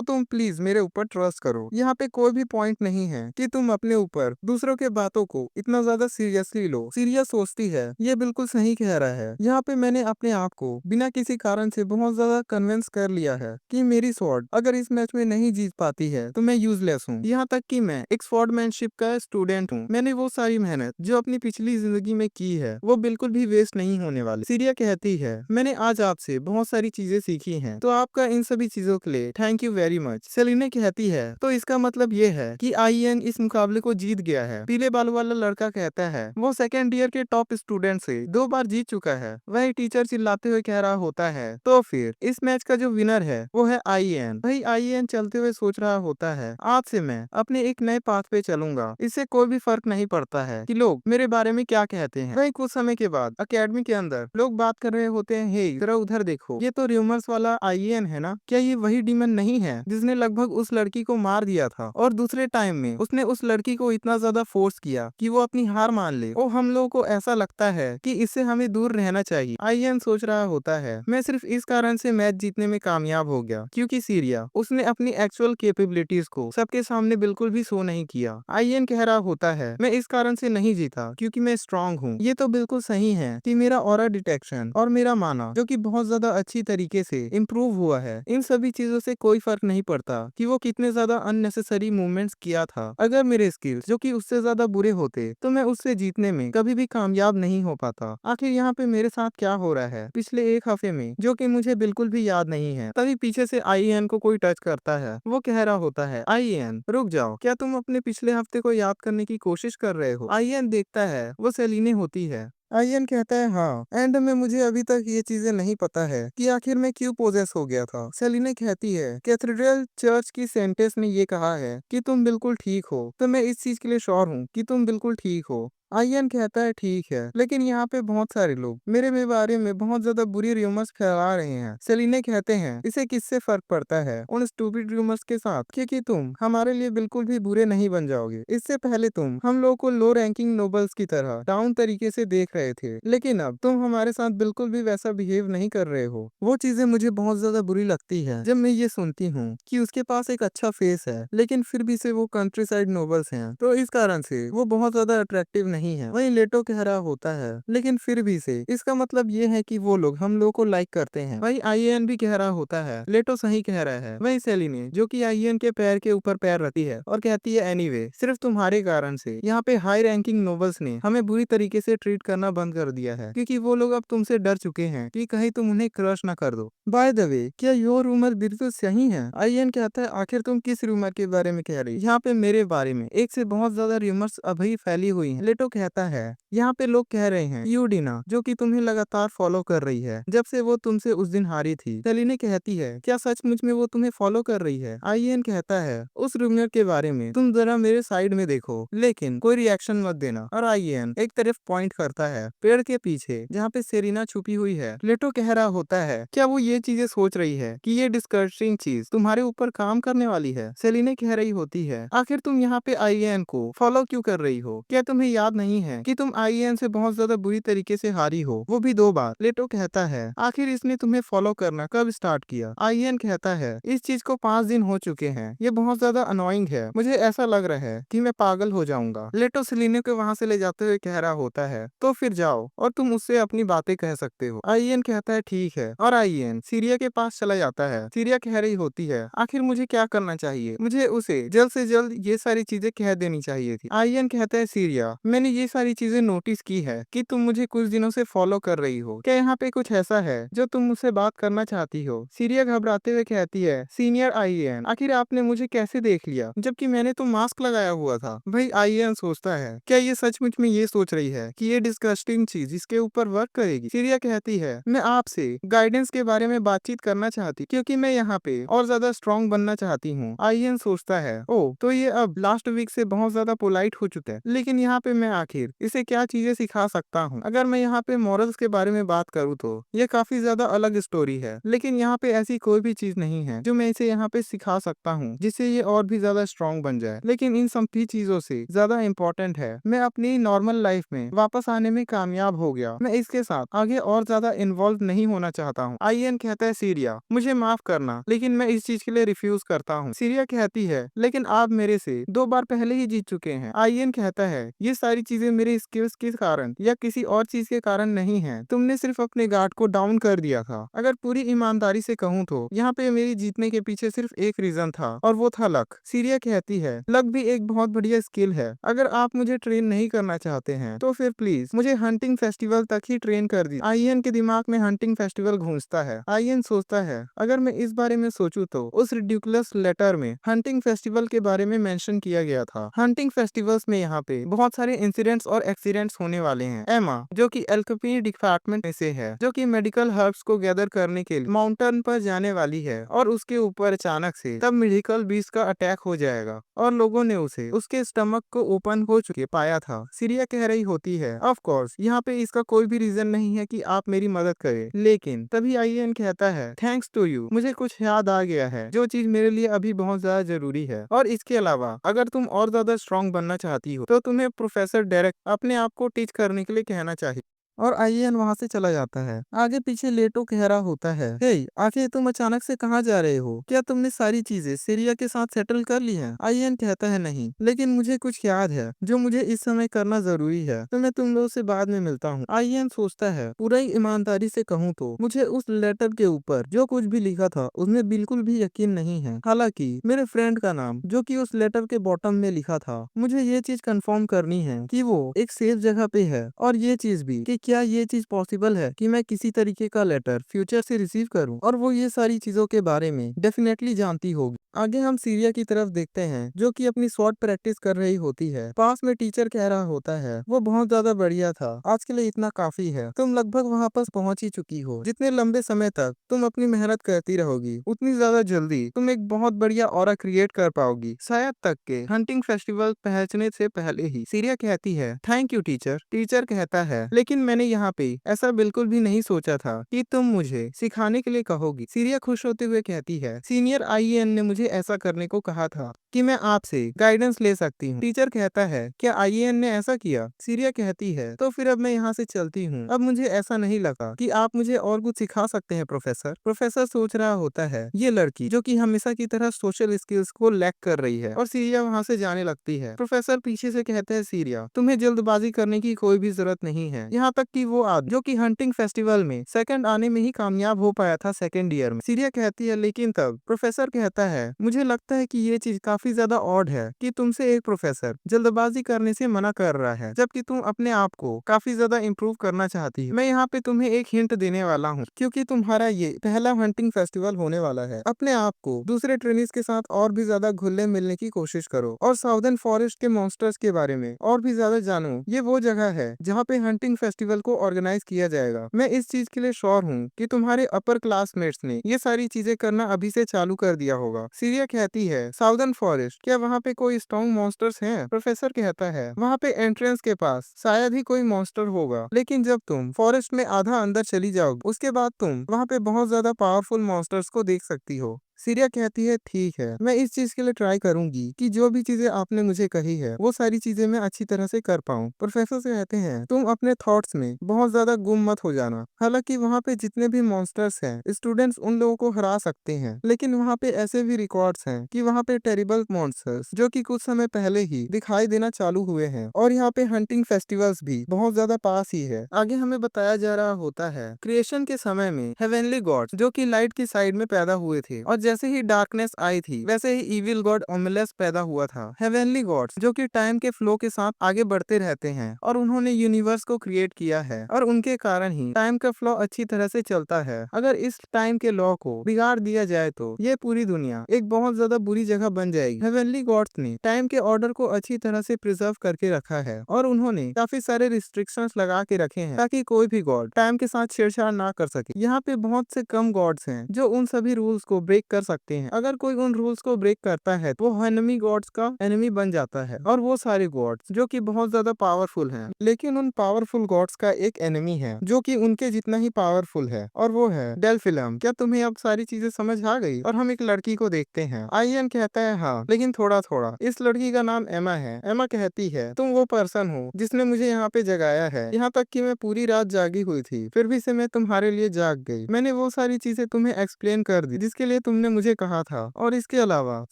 तुम प्लीज मेरे ऊपर ट्रस्ट करो। यहाँ पे कोई भी पॉइंट नहीं है कि तुम अपने ऊपर दूसरों के बातों को इतना ज्यादा सीरियसली लो। सीरिया सोचती है, ये बिल्कुल सही कह रहा है। यहाँ पे मैंने अपने आप को बिना किसी कारण से बहुत ज्यादा कन्विंस कर लिया है कि मेरी स्वॉर्ड अगर इस मैच में नहीं जीत पाती है तो मैं यूजलेस हूँ। यहाँ तक कि मैं एक स्वॉर्डमैनशिप का स्टूडेंट हूँ। मैंने वो सारी मेहनत जो अपनी पिछली जिंदगी में की है वो बिल्कुल भी वेस्ट नहीं होने वाली। सीरिया कहती है, मैंने आज आपसे बहुत सारी चीजें सीखी हैं, तो आपका इन सभी चीजों के लिए thank you very much. Selina कहती है, तो इसका मतलब ये है कि आईएन इस मुकाबले को जीत गया है। पीले बालों वाला लड़का कहता है, वो सेकेंड ईयर के टॉप स्टूडेंट से 2 बार जीत चुका है। वही टीचर चिल्लाते हुए कह रहा होता है, तो फिर इस मैच का जो विनर है वो है आईएन। वही आईएन चलते हुए सोच रहा होता है, आज से मैं अपने एक नए पाथ पे चलूंगा। इससे कोई भी फर्क नहीं पड़ता है कि लोग मेरे बारे में क्या कहते हैं। वही कुछ समय के बाद अकेडमी के अंदर लोग बात कर रहे होते हैं, हे जरा उधर देखो, ये तो र्यूमर्स वाला आईएन है ना? क्या ये वही डीमन नहीं है जिसने लगभग उस लड़की को मार दिया था और दूसरे टाइम में उसने उस लड़की को इतना ज्यादा फोर्स किया कि वो अपनी हार मान ले? ओ, हम लोगों को ऐसा लगता है कि इससे हमें दूर रहना चाहिए। आईएन सोच रहा होता है, मैं सिर्फ इस कारण से मैच जीतने में कामयाब हो गया क्योंकि सीरिया उसने अपनी एक्चुअल कैपेबिलिटीज को सबके सामने बिल्कुल भी शो नहीं किया। आईएन कह रहा होता है, मैं इस कारण से नहीं जीता क्योंकि मैं स्ट्रांग हूँ। ये तो बिल्कुल सही है कि मेरा ऑरा डिटेक्शन और मेरा माना जो कि बहुत ज्यादा अच्छी तरीके से इम्प्रूव हुआ है, इन सभी चीजों से कोई फर्क नहीं पड़ता कि वो कितने ज्यादा अननेसेसरी मूवमेंट्स किया था। अगर मेरे स्किल्स जो कि उससे ज्यादा बुरे होते तो मैं उससे जीतने में कभी भी कामयाब नहीं हो पाता। आखिर यहाँ पे मेरे साथ क्या हो रहा है पिछले एक हफ्ते में जो कि मुझे बिल्कुल भी याद नहीं है। तभी पीछे से आईएन को कोई टच करता है। वो कह रहा होता है, आईएन रुक जाओ, क्या तुम अपने पिछले हफ्ते को याद करने की कोशिश कर रहे हो? आईएन देखता है वो सेलिने होती है। आर्यन कहता है, हाँ, एंड में मुझे अभी तक ये चीजें नहीं पता है कि आखिर मैं क्यों पोजेस हो गया था। सेलिना कहती है, कैथेड्रल चर्च की सेंटेंस ने ये कहा है कि तुम बिल्कुल ठीक हो, तो मैं इस चीज के लिए श्योर हूँ कि तुम बिल्कुल ठीक हो। आर्यन कहता है, ठीक है, लेकिन यहाँ पे बहुत सारे लोग मेरे बारे में बहुत ज्यादा बुरी रूमर्स फैला रहे हैं। सेलिना कहते हैं, इसे किससे फर्क पड़ता है उन स्टूपिड रूमर्स के साथ, क्योंकि तुम हमारे लिए बिल्कुल भी बुरे नहीं बन जाओगे। इससे पहले तुम हम लोग को लो रैंकिंग नोबल्स की तरह डाउन तरीके से देख रहे थे, लेकिन अब तुम हमारे साथ बिल्कुल भी वैसा बिहेव नहीं कर रहे हो। वो चीजें मुझे बहुत ज्यादा बुरी लगती है जब मैं ये सुनती हूँ कि उसके पास एक अच्छा फेस है लेकिन फिर भी से वो कंट्री साइड नोबल्स हैं, तो इस कारण से वो बहुत ज्यादा अट्रैक्टिव नहीं है। वही लेटो कह रहा होता है, लेकिन फिर भी से इसका मतलब ये है कि वो लोग हम लोग को लाइक करते हैं। वही आईएन भी कह रहा होता है, लेटो सही कह रहा है। वही सेलिने जो कि आईएन के पैर के ऊपर पैर रखती है और कहती है, एनीवे सिर्फ तुम्हारे कारण से यहाँ पे हाई रैंकिंग नोबल्स ने हमें बुरी तरीके से ट्रीट करना बंद कर दिया है, क्योंकि वो लोग अब तुमसे डर चुके हैं कि कहीं तुम उन्हें क्रश ना कर दो। बाय द वे, क्या यो रूमर बिल्कुल सही है? आईएन कहता है, आखिर तुम किस रूमर के बारे में कह रही? यहाँ पे मेरे बारे में एक से बहुत ज्यादा रूमर्स अभी फैली हुई हैं। लेटो कहता है, यहाँ पे लोग कह रहे हैं यूडिना जो कि तुम्हें लगातार फॉलो कर रही है जब से वो तुमसे उस दिन हारी थी। सेलिने कहती है, क्या सचमुच में वो तुम्हें फॉलो कर रही है? आईएन कहता है, उस रूमर के बारे में तुम जरा मेरे साइड में देखो, लेकिन कोई रिएक्शन मत देना। और आईएन एक तरफ पॉइंट करता है पेड़ के पीछे जहाँ पे सेरिना छुपी हुई है। लेटो कह रहा होता है, क्या वो ये चीजें सोच रही है कि ये डिस्कस्टिंग चीज तुम्हारे ऊपर काम करने वाली है? सेलिने कह रही होती है, आखिर तुम यहाँ पे आईएन को फॉलो क्यों कर रही हो? क्या तुम्हें याद नहीं है कि तुम आईएन से बहुत ज्यादा बुरी तरीके से हारी हो, वो भी 2 बार। लेटो कहता है, आखिर इसने तुम्हें फॉलो करना कब स्टार्ट किया? आईएन कहता है, इस चीज को 5 दिन हो चुके हैं। ये बहुत ज्यादा अनोइंग है, मुझे ऐसा लग रहा है कि मैं पागल हो जाऊंगा। लेटो सेलिना को वहां से ले जाते हुए कह रहा होता है, तो फिर जाओ और तुम उससे अपनी बातें कह सकते हो। आईएन कहता है, ठीक है। और आईएन सीरिया के पास चला जाता है। सीरिया कह रही होती है, आखिर मुझे क्या करना चाहिए? मुझे उसे जल्द से जल्द ये सारी चीजें कह देनी चाहिए थी। आईएन कहता है, सीरिया, मैंने ये सारी चीजें नोटिस की है कि तुम मुझे कुछ दिनों से फॉलो कर रही हो। क्या यहाँ पे कुछ ऐसा है जो तुम मुझसे बात करना चाहती हो? सीरिया घबराते हुए कहती है, सीनियर आईएन, आखिर आपने मुझे कैसे देख लिया जबकि मैंने तो मास्क लगाया हुआ था? भाई आईएन सोचता है, क्या ये सचमुच में ये सोच रही है कि ये डिस्गस्टिंग चीज इसके ऊपर वर्क करेगी? सीरिया कहती है, मैं आपसे गाइडेंस के बारे में बातचीत करना चाहती क्योंकि मैं यहाँ पे और ज्यादा स्ट्रॉन्ग बनना चाहती हूँ। आईएन सोचता है, ओ तो ये अब लास्ट वीक से बहुत ज्यादा पोलाइट हो चुका है, लेकिन यहाँ पे मैं आखिर इसे क्या चीजें सिखा सकता हूँ? अगर मैं यहाँ पे मॉरल्स के बारे में बात करूँ तो ये काफी ज्यादा अलग स्टोरी है, लेकिन यहाँ पे ऐसी कोई भी चीज नहीं है जो मैं इसे यहाँ पे सिखा सकता हूँ जिससे ये और भी ज्यादा स्ट्रॉन्ग बन जाए। लेकिन इन सभी चीजों से ज्यादा इम्पोर्टेंट है मैं अपनी नॉर्मल लाइफ में वापस आने में कामयाब हो गया। मैं इसके साथ आगे और ज्यादा इन्वॉल्व नहीं होना चाहता हूँ। आईएन कहता है, सीरिया, मुझे माफ करना, लेकिन मैं इस चीज के लिए रिफ्यूज करता हूँ। सीरिया कहती है, लेकिन आप मेरे से 2 बार पहले ही जीत चुके हैं। आईएन कहता है, ये सारी चीजें मेरे स्किल्स के कारण या किसी और चीज के कारण नहीं है। तुमने सिर्फ अपने गार्ड को डाउन कर दिया था। अगर पूरी ईमानदारी से कहूँ तो यहाँ पे मेरी जीतने के पीछे सिर्फ एक रीजन था और वो था लक। सीरिया कहती है, लक भी एक बहुत बढ़िया स्किल है। अगर आप मुझे ट्रेन नहीं करना चाहते हैं तो फिर प्लीज मुझे हंटिंग फेस्टिवल तक ही ट्रेन कर दी। आईएन के दिमाग में हंटिंग फेस्टिवल घूंसता है। आईएन सोचता है, अगर मैं इस बारे में सोचूं तो उस रिडिकुलस लेटर में हंटिंग फेस्टिवल के बारे में मेंशन किया गया था। हंटिंग फेस्टिवल्स में यहाँ पे बहुत सारे इंसिडेंट्स और एक्सीडेंट्स होने वाले हैं। एमा, जो कि एल्केमी डिपार्टमेंट में से है, जो कि मेडिकल हर्ब्स को गैदर करने के लिए माउंटेन पर जाने वाली है, और उसके ऊपर अचानक से तब मेडिकल बीस्ट का अटैक हो जाएगा और लोगों ने उसे उसके स्टमक को ओपन हो चुके पाया था। सीरिया कह रही होती है, ऑफ कोर्स यहाँ पे इसका कोई भी रीजन नहीं है कि आप मेरी मदद करें, लेकिन तभी आईएन कहता है, थैंक्स टू यू, मुझे कुछ याद आ गया है जो चीज मेरे लिए अभी बहुत ज्यादा जरूरी है। और इसके अलावा अगर तुम और ज्यादा स्ट्रॉन्ग बनना चाहती हो तो तुम्हें प्रोफेसर डेरेक अपने आप को टीच करने के लिए कहना चाहिए। और आईएन वहां से चला जाता है। आगे पीछे लेटो कह रहा होता है, हे आखिर तुम अचानक से कहाँ जा रहे हो? क्या तुमने सारी चीजें सीरिया के साथ सेटल कर ली हैं? आईएन कहता है, नहीं, लेकिन मुझे कुछ याद है जो मुझे इस समय करना जरूरी है, तो मैं तुम लोगों से बाद में मिलता हूँ। आईएन सोचता है, पूरा ही ईमानदारी से कहूँ तो मुझे उस लेटर के ऊपर जो कुछ भी लिखा था उसमें बिल्कुल भी यकीन नहीं है। हालांकि मेरे फ्रेंड का नाम जो कि उस लेटर के बॉटम में लिखा था, मुझे ये चीज कंफर्म करनी है कि वो एक सेफ जगह पे है, और ये चीज भी कि क्या ये चीज पॉसिबल है कि मैं किसी तरीके का लेटर फ्यूचर से रिसीव करूं, और वो ये सारी चीजों के बारे में डेफिनेटली जानती होगी। आगे हम सीरिया की तरफ देखते हैं जो कि अपनी स्वॉर्ड प्रैक्टिस कर रही होती है। पास में टीचर कह रहा होता है, वो बहुत ज्यादा बढ़िया था, आज के लिए इतना काफी है, तुम लगभग वहाँ पर पहुंच ही चुकी हो। जितने लंबे समय तक तुम अपनी मेहनत करती रहोगी उतनी ज्यादा जल्दी तुम एक बहुत बढ़िया ऑरा क्रिएट कर पाओगी, शायद तक के हंटिंग फेस्टिवल पहुंचने से पहले ही। सीरिया कहती है, थैंक यू टीचर। टीचर कहता है, लेकिन मैंने यहाँ पे ऐसा बिल्कुल भी नहीं सोचा था कि तुम मुझे सिखाने के लिए कहोगी। सीरिया खुश होते हुए कहती है, सीनियर आईएन ने मुझे ऐसा करने को कहा था कि मैं आपसे गाइडेंस ले सकती हूँ। टीचर कहता है, क्या आईएन ने ऐसा किया? सीरिया कहती है, तो फिर अब मैं यहाँ से चलती हूँ, अब मुझे ऐसा नहीं लगा कि आप मुझे और कुछ सिखा सकते हैं प्रोफेसर। प्रोफेसर सोच रहा होता है, ये लड़की जो कि हमेशा की तरह सोशल स्किल्स को लैक कर रही है, और सीरिया वहाँ से जाने लगती है। प्रोफेसर पीछे से कहते हैं, सीरिया, तुम्हें जल्दबाजी करने की कोई भी जरूरत नहीं है। यहाँ तक कि वो आदमी जो कि हंटिंग फेस्टिवल में सेकंड आने में ही कामयाब हो पाया था सेकंड ईयर में। सीरिया कहती है, लेकिन तब प्रोफेसर कहता है, मुझे लगता है कि ये चीज काफी ज्यादा ऑड है कि तुमसे एक प्रोफेसर जल्दबाजी करने से मना कर रहा है जबकि तुम अपने आप को काफी ज्यादा इम्प्रूव करना चाहती हो। मैं यहाँ पे तुम्हें एक हिंट देने वाला हूँ, क्योंकि तुम्हारा ये पहला हंटिंग फेस्टिवल होने वाला है। अपने आप को दूसरे ट्रेनिस के साथ और भी ज्यादा घुलने मिलने की कोशिश करो और साउदर्न फॉरेस्ट के मॉन्स्टर्स के बारे में और भी ज्यादा जानो। ये वो जगह है जहाँ पे हंटिंग फेस्टिवल को ऑर्गेनाइज किया जाएगा। मैं इस चीज के लिए श्योर हूँ कि तुम्हारे अपर क्लासमेट्स ने ये सारी चीजें करना अभी से चालू कर दिया होगा। सीरिया कहती है, साउदर्न फॉरेस्ट, क्या वहाँ पे कोई स्ट्रॉन्ग मॉन्स्टर्स हैं? प्रोफेसर कहता है, वहाँ पे एंट्रेंस के पास शायद ही कोई मॉन्स्टर होगा, लेकिन जब तुम फॉरेस्ट में आधा अंदर चली जाओगे उसके बाद तुम वहाँ पे बहुत ज्यादा पावरफुल मॉन्स्टर्स को देख सकती हो। सीरिया कहती है ठीक है, मैं इस चीज के लिए ट्राई करूंगी कि जो भी चीजें आपने मुझे कही है वो सारी चीजें मैं अच्छी तरह से कर पाऊँ। प्रोफेसर से कहते हैं तुम अपने थॉट्स में बहुत ज्यादा गुम मत हो जाना। हालांकि वहाँ पे जितने भी मॉन्स्टर्स हैं स्टूडेंट्स उन लोगों को हरा सकते हैं, लेकिन वहाँ पे ऐसे भी रिकॉर्ड्स हैं कि वहाँ पे टेरिबल मॉन्स्टर्स जो कि कुछ समय पहले ही दिखाई देना चालू हुए हैं, और यहाँ पे हंटिंग फेस्टिवल्स भी बहुत ज्यादा पास ही है। आगे हमें बताया जा रहा होता है क्रिएशन के समय में हेवनली गॉड्स जो कि लाइट की साइड में पैदा हुए थे, और जैसे ही डार्कनेस आई थी वैसे ही इविल गॉड ओमिलस पैदा हुआ था। हेवनली गॉड्स जो कि टाइम के फ्लो के साथ आगे बढ़ते रहते हैं और उन्होंने यूनिवर्स को क्रिएट किया है, और उनके कारण ही टाइम का फ्लो अच्छी तरह से चलता है। अगर इस टाइम के लॉ को बिगाड़ दिया जाए तो ये पूरी दुनिया एक बहुत ज्यादा बुरी जगह बन जाएगी। हेवनली गॉड्स ने टाइम के ऑर्डर को अच्छी तरह से प्रिजर्व करके रखा है, और उन्होंने काफी सारे रिस्ट्रिक्शंस लगा के रखे हैं ताकि कोई भी गॉड टाइम के साथ छेड़छाड़ ना कर सके। यहाँ पे बहुत से कम गॉड्स हैं जो उन सभी रूल्स को ब्रेक कर सकते हैं। अगर कोई उन रूल्स को ब्रेक करता है तो वो एनिमी गॉड्स का एनिमी बन जाता है, और वो सारे गॉड्स जो कि बहुत ज्यादा पावरफुल हैं, लेकिन उन पावरफुल गॉड्स का एक एनिमी है जो कि उनके जितना ही पावरफुल है, और वो है डेल्फिलम। क्या तुम्हें अब सारी चीजें समझ आ गई? और हम एक लड़की को देखते हैं। आइयन कहता है हाँ, लेकिन थोड़ा थोड़ा। इस लड़की का नाम एमा है। एमा कहती है तुम वो पर्सन हो जिसने मुझे यहाँ पे जगाया है, यहाँ तक कि मैं पूरी रात जागी हुई थी फिर भी से मैं तुम्हारे लिए जाग गई। मैंने वो सारी चीजें तुम्हें एक्सप्लेन कर दी जिसके लिए तुमने मुझे कहा था, और इसके अलावा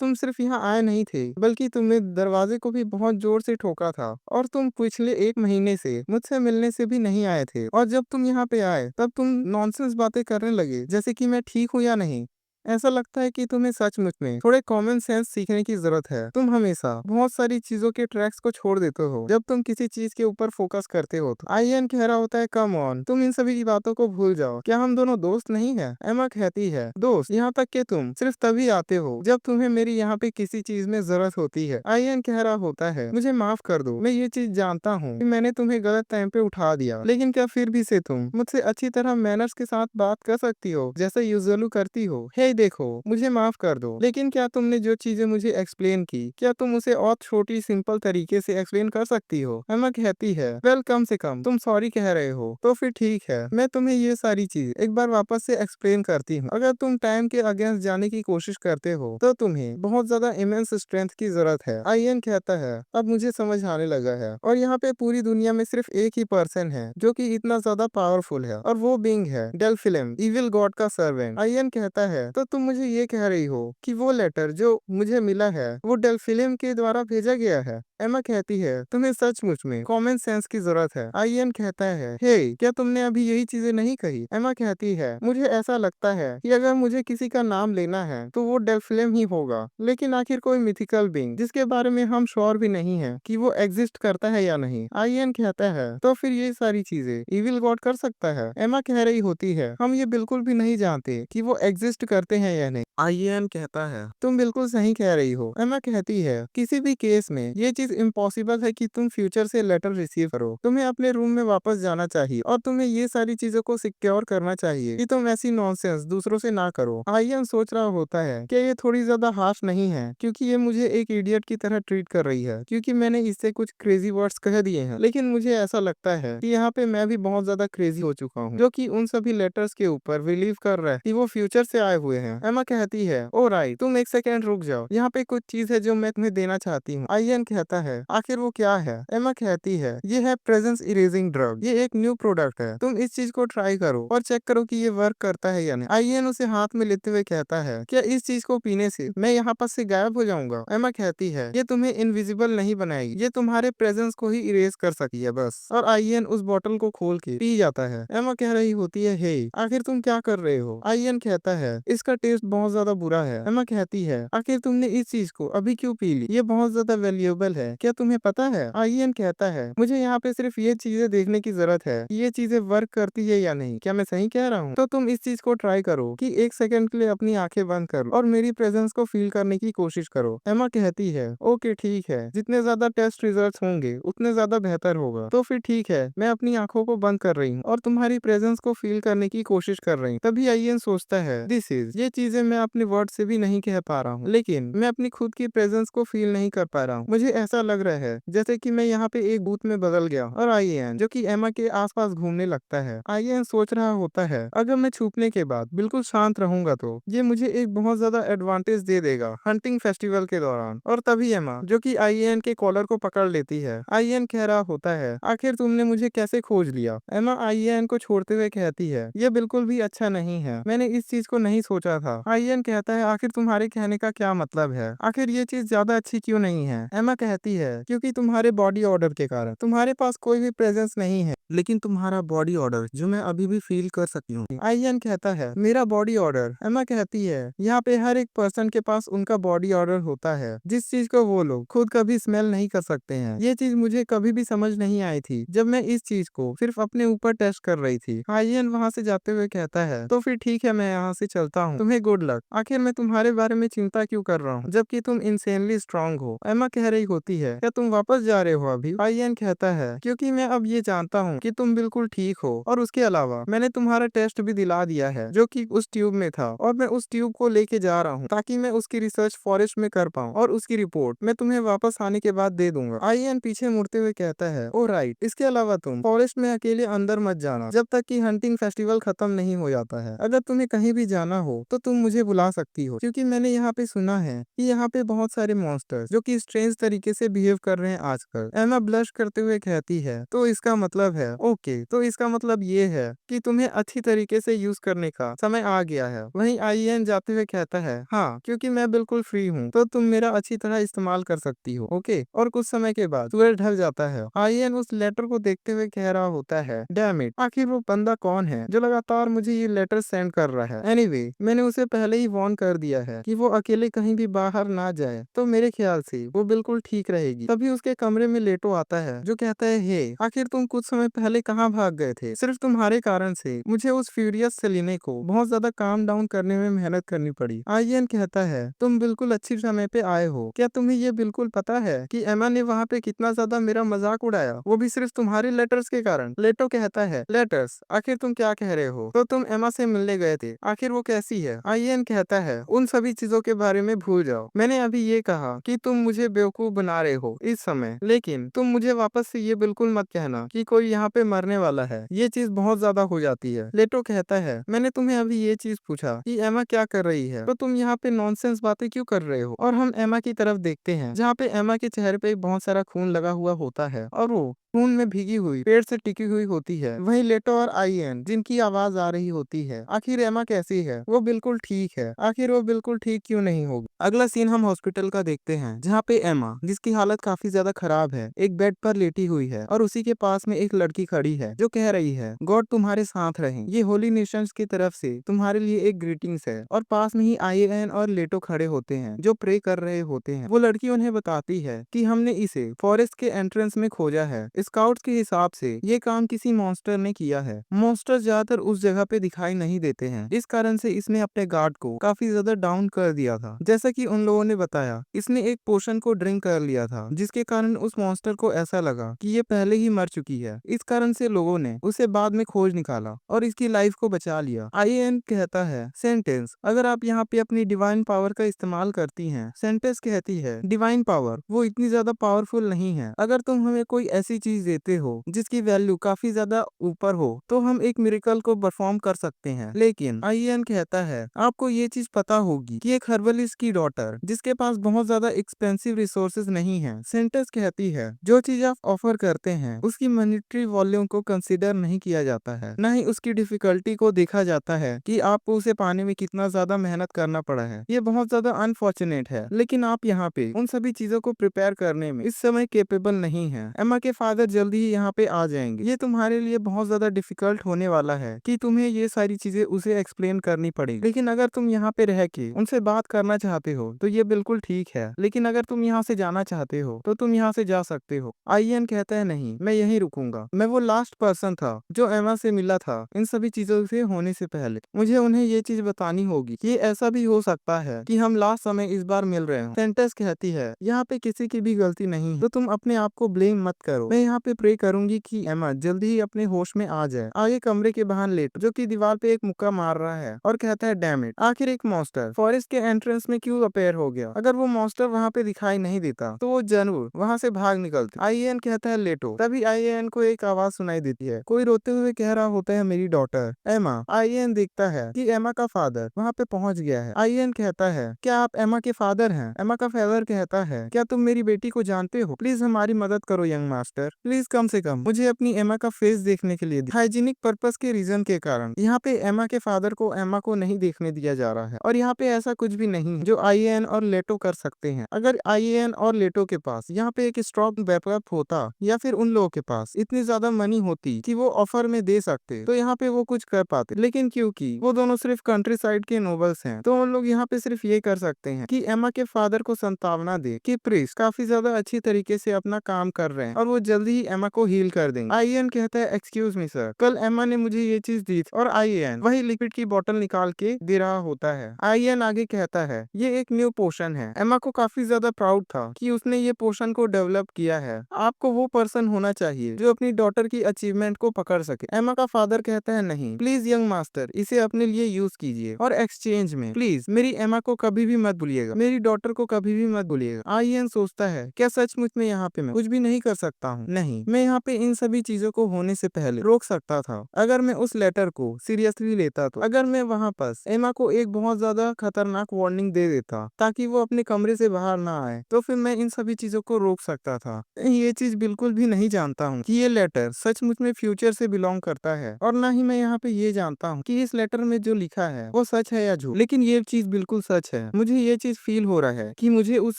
तुम सिर्फ यहाँ आए नहीं थे बल्कि तुमने दरवाजे को भी बहुत जोर से ठोका था, और तुम पिछले 1 महीने से मुझसे मिलने से भी नहीं आए थे, और जब तुम यहाँ पे आए तब तुम नॉनसेंस बातें करने लगे जैसे कि मैं ठीक हूँ या नहीं। ऐसा लगता है कि तुम्हें सचमुच में थोड़े कॉमन सेंस सीखने की जरूरत है। तुम हमेशा बहुत सारी चीजों के ट्रैक्स को छोड़ देते हो जब तुम किसी चीज के ऊपर फोकस करते हो। तो आइयन कह रहा होता है कम ऑन, तुम इन सभी की बातों को भूल जाओ। क्या हम दोनों दोस्त नहीं है? एमा कहती है दोस्त, यहाँ तक कि तुम सिर्फ तभी आते हो जब तुम्हें मेरी यहाँ पे किसी चीज में जरूरत होती है। आइयन कह रहा होता है मुझे माफ कर दो, मैं ये चीज जानता हूँ कि मैंने तुम्हें गलत टाइम पे उठा दिया, लेकिन क्या फिर भी से तुम मुझसे अच्छी तरह मैनर्स के साथ बात कर सकती हो जैसे यूजुअली करती हो? हे देखो, मुझे माफ कर दो, लेकिन क्या तुमने जो चीजें मुझे एक्सप्लेन की क्या तुम उसे और छोटी सिंपल तरीके से एक्सप्लेन कर सकती हो? एमा कहती है वेल कम से कम तुम सॉरी कह रहे हो तो फिर ठीक है, मैं तुम्हें ये सारी चीज एक बार वापस से एक्सप्लेन करती हूँ। अगर तुम टाइम के अगेंस्ट जाने की कोशिश करते हो तो तुम्हें बहुत ज्यादा इमेंस स्ट्रेंथ की जरूरत है। आइयन कहता है अब मुझे समझ आने लगा है, और यहाँ पे पूरी दुनिया में सिर्फ एक ही पर्सन है जो कि इतना ज्यादा पावरफुल है, और वो बिंग है डेल्फिलम, इविल गॉड का सर्वेंट। आइयन कहता है तो तुम मुझे ये कह रही हो कि वो लेटर जो मुझे मिला है वो डेल्फिलम के द्वारा भेजा गया है? एमा कहती है तुम्हें सचमुच में कॉमन सेंस की जरूरत है। आइयन कहता है हे क्या तुमने अभी यही चीजें नहीं कही? एमा कहती है मुझे ऐसा लगता है कि अगर मुझे किसी का नाम लेना है तो वो डेल्फिलम ही होगा, लेकिन आखिर कोई मिथिकल बीइंग जिसके बारे में हम श्योर भी नहीं है कि वो एग्जिस्ट करता है या नहीं। आइयन कहता है तो फिर ये सारी चीजें इविल गॉड कर सकता है? एमा कह रही होती है हम ये बिल्कुल भी नहीं जानते कि वो एग्जिस्ट करते हैं या नहीं। आइयन कहता है तुम बिल्कुल सही कह रही हो। एमा कहती है किसी भी केस में ये चीज इम्पॉसिबल है कि तुम फ्यूचर से लेटर रिसीव करो। तुम्हें अपने रूम में वापस जाना चाहिए और तुम्हें ये सारी चीजों को सिक्योर करना चाहिए कि तुम ऐसी नॉनसेंस दूसरों से ना करो। आइयन सोच रहा होता है कि ये थोड़ी ज्यादा हाफ नहीं है क्योंकि ये मुझे एक इडियट की तरह ट्रीट कर रही है क्योंकि मैंने इससे कुछ क्रेजी वर्ड्स कह दिए हैं, लेकिन मुझे ऐसा लगता है कि यहाँ पे मैं भी बहुत ज्यादा क्रेजी हो चुका हूँ जो कि उन सभी लेटर्स के ऊपर बिलीव कर रहा है कि वो फ्यूचर से आए हुए हैं। एमा कहती है ओ राइट, तुम एक सेकेंड रुक जाओ, यहाँ पे कुछ चीज है जो मैं तुम्हें देना चाहती हूँ। आइयन कहता है आखिर वो क्या है? एमा कहती है ये है प्रेजेंस इरेजिंग ड्रग, ये एक न्यू प्रोडक्ट है, तुम इस चीज को ट्राई करो और चेक करो कि ये वर्क करता है या नहीं। आइयन उसे हाथ में लेते हुए कहता है क्या इस चीज को पीने से मैं यहाँ पर से गायब हो जाऊंगा? एमा कहती है ये तुम्हें इनविजिबल नहीं बनाएगी, ये तुम्हारे प्रेजेंस को ही इरेज कर सकती है बस। और आइयन उस बोतल को खोल के पी जाता है। एमा कह रही होती है हे आखिर तुम क्या कर रहे हो? आइयन कहता है इसका टेस्ट बहुत ज्यादा बुरा है। एमा कहती है आखिर तुमने इस चीज को अभी क्यों पी ली? ये बहुत ज्यादा वैल्यूएबल है, क्या तुम्हें पता है? आइयन कहता है मुझे यहाँ पे सिर्फ ये चीजें देखने की जरूरत है कि ये चीजें वर्क करती है या नहीं। क्या मैं सही कह रहा हूँ? तो तुम इस चीज को ट्राई करो कि 1 सेकंड के लिए अपनी आंखें बंद करो और मेरी प्रेजेंस को फील करने की कोशिश करो। एमा कहती है ओके ठीक है, जितने ज्यादा टेस्ट रिजल्ट होंगे उतने ज्यादा बेहतर होगा। तो फिर ठीक है, मैं अपनी आंखों को बंद कर रही हूँ और तुम्हारी प्रेजेंस को फील करने की कोशिश कर रही हूँ। तभी आइयन सोचता है दिस इज, ये चीजें मैं अपने वर्ड से भी नहीं कह पा रहा हूँ, लेकिन मैं अपनी खुद की प्रेजेंस को फील नहीं कर पा रहा हूँ। मुझे ऐसा ऐसा लग रहा है जैसे कि मैं यहाँ पे एक भूत में बदल गया। और आईएन जो कि एमा के आसपास घूमने लगता है। आईएन सोच रहा होता है अगर मैं छुपने के बाद बिल्कुल शांत रहूंगा तो ये मुझे एक बहुत ज्यादा एडवांटेज दे देगा हंटिंग फेस्टिवल के दौरान। और तभी एमा जो कि आईएन के कॉलर को पकड़ लेती है। आईएन कह रहा होता है आखिर तुमने मुझे कैसे खोज लिया। एमा आईएन को छोड़ते हुए कहती है ये बिल्कुल भी अच्छा नहीं है, मैंने इस चीज को नहीं सोचा था। आईएन कहता है आखिर तुम्हारे कहने का क्या मतलब है, आखिर ये चीज ज्यादा अच्छी क्यों नहीं है। एमा कहती है क्योंकि तुम्हारे बॉडी ऑर्डर के कारण तुम्हारे पास कोई भी प्रेजेंस नहीं है, लेकिन तुम्हारा बॉडी ऑर्डर जो मैं अभी भी फील कर सकती हूँ। आईएन कहता है मेरा बॉडी ऑर्डर। एमा कहती है यहाँ पे हर एक पर्सन के पास उनका बॉडी ऑर्डर होता है जिस चीज को वो लोग खुद कभी स्मेल नहीं कर सकते हैं। ये चीज मुझे कभी भी समझ नहीं आई थी जब मैं इस चीज को सिर्फ अपने ऊपर टेस्ट कर रही थी। आईएन वहाँ से जाते हुए कहता है तो फिर ठीक है मैं यहाँ से चलता हूँ, तुम्हें गुड लक। आखिर मैं तुम्हारे बारे में चिंता क्यों कर रहा हूँ जबकि तुम इंसेनली स्ट्रांग हो। एमा कह रही होती है क्या तुम वापस जा रहे हो अभी। आईएन कहता है क्योंकि मैं अब ये जानता हूँ कि तुम बिल्कुल ठीक हो और उसके अलावा मैंने तुम्हारा टेस्ट भी दिला दिया है जो कि उस ट्यूब में था और मैं उस ट्यूब को लेके जा रहा हूँ ताकि मैं उसकी रिसर्च फॉरेस्ट में कर पाऊँ और उसकी रिपोर्ट मैं तुम्हें वापस आने के बाद दे दूंगा। आईएन पीछे मुड़ते हुए कहता है ओ राइट, इसके अलावा तुम फॉरेस्ट में अकेले अंदर मत जाना जब तक कि हंटिंग फेस्टिवल खत्म नहीं हो जाता है। अगर तुम्हें कहीं भी जाना हो तो तुम मुझे बुला सकती हो क्योंकि मैंने यहाँ पे सुना है कि यहाँ पे बहुत सारे मॉन्स्टर्स जो कि स्ट्रेंज तरीके से बिहेव कर रहे हैं आजकल। एमा ब्लश करते हुए कहती है तो इसका मतलब है ओके, तो इसका मतलब ये है कि तुम्हें अच्छी तरीके से यूज करने का समय आ गया है। वहीं आईएन जाते हुए कहता है हाँ क्योंकि मैं बिल्कुल फ्री हूँ तो तुम मेरा अच्छी तरह इस्तेमाल कर सकती हो ओके। और कुछ समय के बाद सूरज ढल जाता है। आईएन उस लेटर को देखते हुए कह रहा होता है डैम इट, आखिर वो बंदा कौन है जो लगातार मुझे ये लेटर सेंड कर रहा है। एनीवे मैंने उसे पहले ही वार्न कर दिया है कि वो अकेले कहीं भी बाहर ना जाए, तो मेरे ख्याल से वो बिल्कुल ठीक रहेगी। तभी उसके कमरे में लेटो आता है जो कहता है हे आखिर तुम कुछ समय पहले कहाँ भाग गए थे, सिर्फ तुम्हारे कारण से मुझे उस फ्यूरियस सेलिने को बहुत ज्यादा काम डाउन करने में मेहनत करनी पड़ी। आईएन कहता है तुम बिल्कुल अच्छी समय पे आए हो, क्या तुम्हें ये बिल्कुल पता है कि एमा ने वहाँ पे कितना ज्यादा मेरा मजाक उड़ाया, वो भी सिर्फ तुम्हारे लेटर्स के कारण। लेटो कहता है लेटर्स, आखिर तुम क्या कह रहे हो, तो तुम एमा से मिलने गए थे, आखिर वो कैसी है। आईएन कहता है उन सभी चीजों के बारे में भूल जाओ, मैंने अभी ये कहा कि तुम मुझे बेवकूफ बना रहे हो इस समय, लेकिन तुम मुझे वापस से ये बिल्कुल मत कहना कि कोई यहाँ पे मरने वाला है, ये चीज बहुत ज्यादा हो जाती है। लेटो कहता है मैंने तुम्हें अभी ये चीज पूछा कि एमा क्या कर रही है, तो तुम यहाँ पे नॉनसेंस बातें क्यों कर रहे हो। और हम एमा की तरफ देखते हैं जहाँ पे एमा के चेहरे पे बहुत सारा खून लगा हुआ होता है और वो खून में भीगी हुई पेड़ से टिकी हुई होती है। वहीं लेटो और आईएन जिनकी आवाज आ रही होती है आखिर एमा कैसी है, वो बिल्कुल ठीक है, आखिर वो बिल्कुल ठीक क्यों नहीं होगी। अगला सीन हम हॉस्पिटल का देखते हैं जहाँ पे एमा जिसकी हालत काफी ज्यादा खराब है एक बेड पर लेटी हुई है और उसी के पास में एक लड़की खड़ी है जो कह रही है गॉड तुम्हारे साथ रहे, ये होली नेशंस की तरफ से तुम्हारे लिए एक ग्रीटिंग्स है। और पास में ही आईएन और लेटो खड़े होते हैं जो प्रे कर रहे होते हैं। वो लड़की उन्हें बताती है कि हमने इसे फॉरेस्ट के एंट्रेंस में खोजा है, स्काउट्स के हिसाब से ये काम किसी मॉन्स्टर ने किया है। मॉन्स्टर ज्यादातर उस जगह पे दिखाई नहीं देते हैं, इस कारण से इसने अपने गार्ड को काफी ज्यादा डाउन कर दिया था। जैसा कि उन लोगों ने बताया इसने एक पोशन को ड्रिंक कर लिया था जिसके कारण उस मॉन्स्टर को ऐसा लगा कि ये पहले ही मर चुकी है। इस कारण से लोगों ने उसे बाद में खोज निकाला और इसकी लाइफ को बचा लिया। आईएन कहता है सेंटेंस, अगर आप यहाँ पे अपनी डिवाइन पावर का इस्तेमाल करती हैं। सेंटेंस कहती है डिवाइन पावर वो इतनी ज्यादा पावरफुल नहीं है, अगर तुम हमें कोई ऐसी चीज देते हो जिसकी वैल्यू काफी ज्यादा ऊपर हो तो हम एक मिरेकल को परफॉर्म कर सकते हैं। लेकिन आईएन कहता है आपको ये चीज पता होगी कि एक हर्बलिस्ट की डॉटर जिसके पास बहुत ज्यादा एक्सपेंसिव रिसोर्सेज नहीं है। सेंटेंस कहती है जो चीज आप ऑफर करते हैं उसकी मॉनेटरी वॉल्यूम को कंसीडर नहीं किया जाता है, न ही उसकी डिफिकल्टी को देखा जाता है कि आपको उसे पाने में कितना ज्यादा मेहनत करना पड़ा है। ये बहुत ज्यादा अनफॉर्चुनेट है, लेकिन आप यहाँ पे उन सभी चीजों को प्रिपेयर करने में इस समय केपेबल नहीं है। एमा के फादर जल्दी ही यहाँ पे आ जाएंगे, ये तुम्हारे लिए बहुत ज्यादा डिफिकल्ट होने वाला है कि तुम्हें ये सारी चीजें उसे एक्सप्लेन करनी पड़ेगी। लेकिन अगर तुम यहाँ पे रह के उनसे बात करना चाहते हो तो ये बिल्कुल ठीक है, लेकिन अगर तुम यहाँ से जाना चाहते हो तो तुम यहाँ से जा सकते हो। आईएन कहता है नहीं, मैं यहीं रुकूंगा, मैं वो लास्ट पर्सन था जो एमा से मिला था इन सभी चीजों से होने से पहले। मुझे उन्हें ये चीज बतानी होगी कि ऐसा भी हो सकता है कि हम लास्ट समय इस बार मिल रहे हो। सेंटेंस कहती है यहाँ पे किसी की भी गलती नहीं है, तो तुम अपने आप को ब्लेम मत करो, मैं यहाँ पे प्रे करूंगी कि एमा जल्दी ही अपने होश में आ जाए। आगे कमरे के बाहर लेट जो कि दीवार पे एक मुक्का मार रहा है और कहता है डैम इट, आखिर एक मॉन्स्टर फॉरेस्ट के एंट्रेंस में क्यों अपेयर हो गया। अगर वो मॉन्स्टर वहाँ पे दिखाई नहीं देता तो वो जरूर वहाँ से भाग निकलते। आईएएन कहता है लेटो। तभी आईएएन को एक आवाज सुनाई देती है, कोई रोते हुए कह रहा होता है मेरी डॉटर एमा। आईएएन देखता है कि एमा का फादर वहाँ पे पहुंच गया है। आईएएन कहता है क्या आप एमा के फादर हैं। एमा का फादर कहता है क्या तुम मेरी बेटी को जानते हो, प्लीज हमारी मदद करो यंग मास्टर, प्लीज कम से कम मुझे अपनी एमा का फेस देखने के लिए हाइजीनिक पर्पस के रीजन के कारण यहाँ पे एमा के फादर को एमा को नहीं देखने दिया जा रहा है। और यहाँ पे ऐसा कुछ भी नहीं है जो आईएएन और लेटो कर सकते हैं। अगर आईएएन और लेटो के पास यहाँ पे एक स्ट्रॉन्ग बैकअप होता या फिर उन लोगों के पास इतनी ज्यादा मनी होती कि वो ऑफर में दे सकते तो यहाँ पे वो कुछ कर पाते। लेकिन क्योंकि वो दोनों सिर्फ कंट्री साइड के नोबल्स हैं तो उन लोग यहाँ पे सिर्फ ये कर सकते हैं कि एमा के फादर को संतावना दे कि प्रीस्ट काफी ज्यादा अच्छी तरीके से अपना काम कर रहे हैं और वो जल्दी ही एमा को हील कर देंगे। आईएएन कहता है एक्सक्यूज मी सर, कल एमा ने मुझे ये चीज दी थी। और आईएएन वही लिक्विड की बोतल निकाल के दे रहा होता है। आईएएन आगे कहता है ये एक न्यू पोशन है। एमा को काफी ज्यादा प्राउड था कि उसने ये पोशन को डेवलप किया है। आपको वो पर्सन होना चाहिए जो अपनी डॉटर की अचीवमेंट को पकड़ सके। एमा का फादर कहता है नहीं, प्लीज यंग मास्टर इसे अपने लिए यूज कीजिए और एक्सचेंज में प्लीज मेरी एमा को कभी भी मत भूलिएगा, मेरी डॉटर को कभी भी मत भूलिएगा। आईएएन सोचता है क्या सचमुच में यहाँ पे मैं कुछ भी नहीं कर सकता हूँ। नहीं, मैं यहाँ पे इन सभी चीजों को होने से पहले रोक सकता था अगर मैं उस लेटर को सीरियसली लेता। तो अगर मैं वहाँ पास एमा को एक बहुत ज्यादा खतरनाक वार्निंग दे देता ताकि वो अपने कमरे से बाहर ना आए तो फिर मैं इन सभी चीजों को रोक सकता था। ये चीज बिल्कुल भी नहीं जानता हूँ कि ये लेटर सचमुच में फ्यूचर से बिलोंग करता है और ना ही मैं यहाँ पे ये जानता हूँ कि इस लेटर में जो लिखा है वो सच है या झूठ। लेकिन ये चीज बिल्कुल सच है। मुझे ये चीज फील हो रहा है कि मुझे उस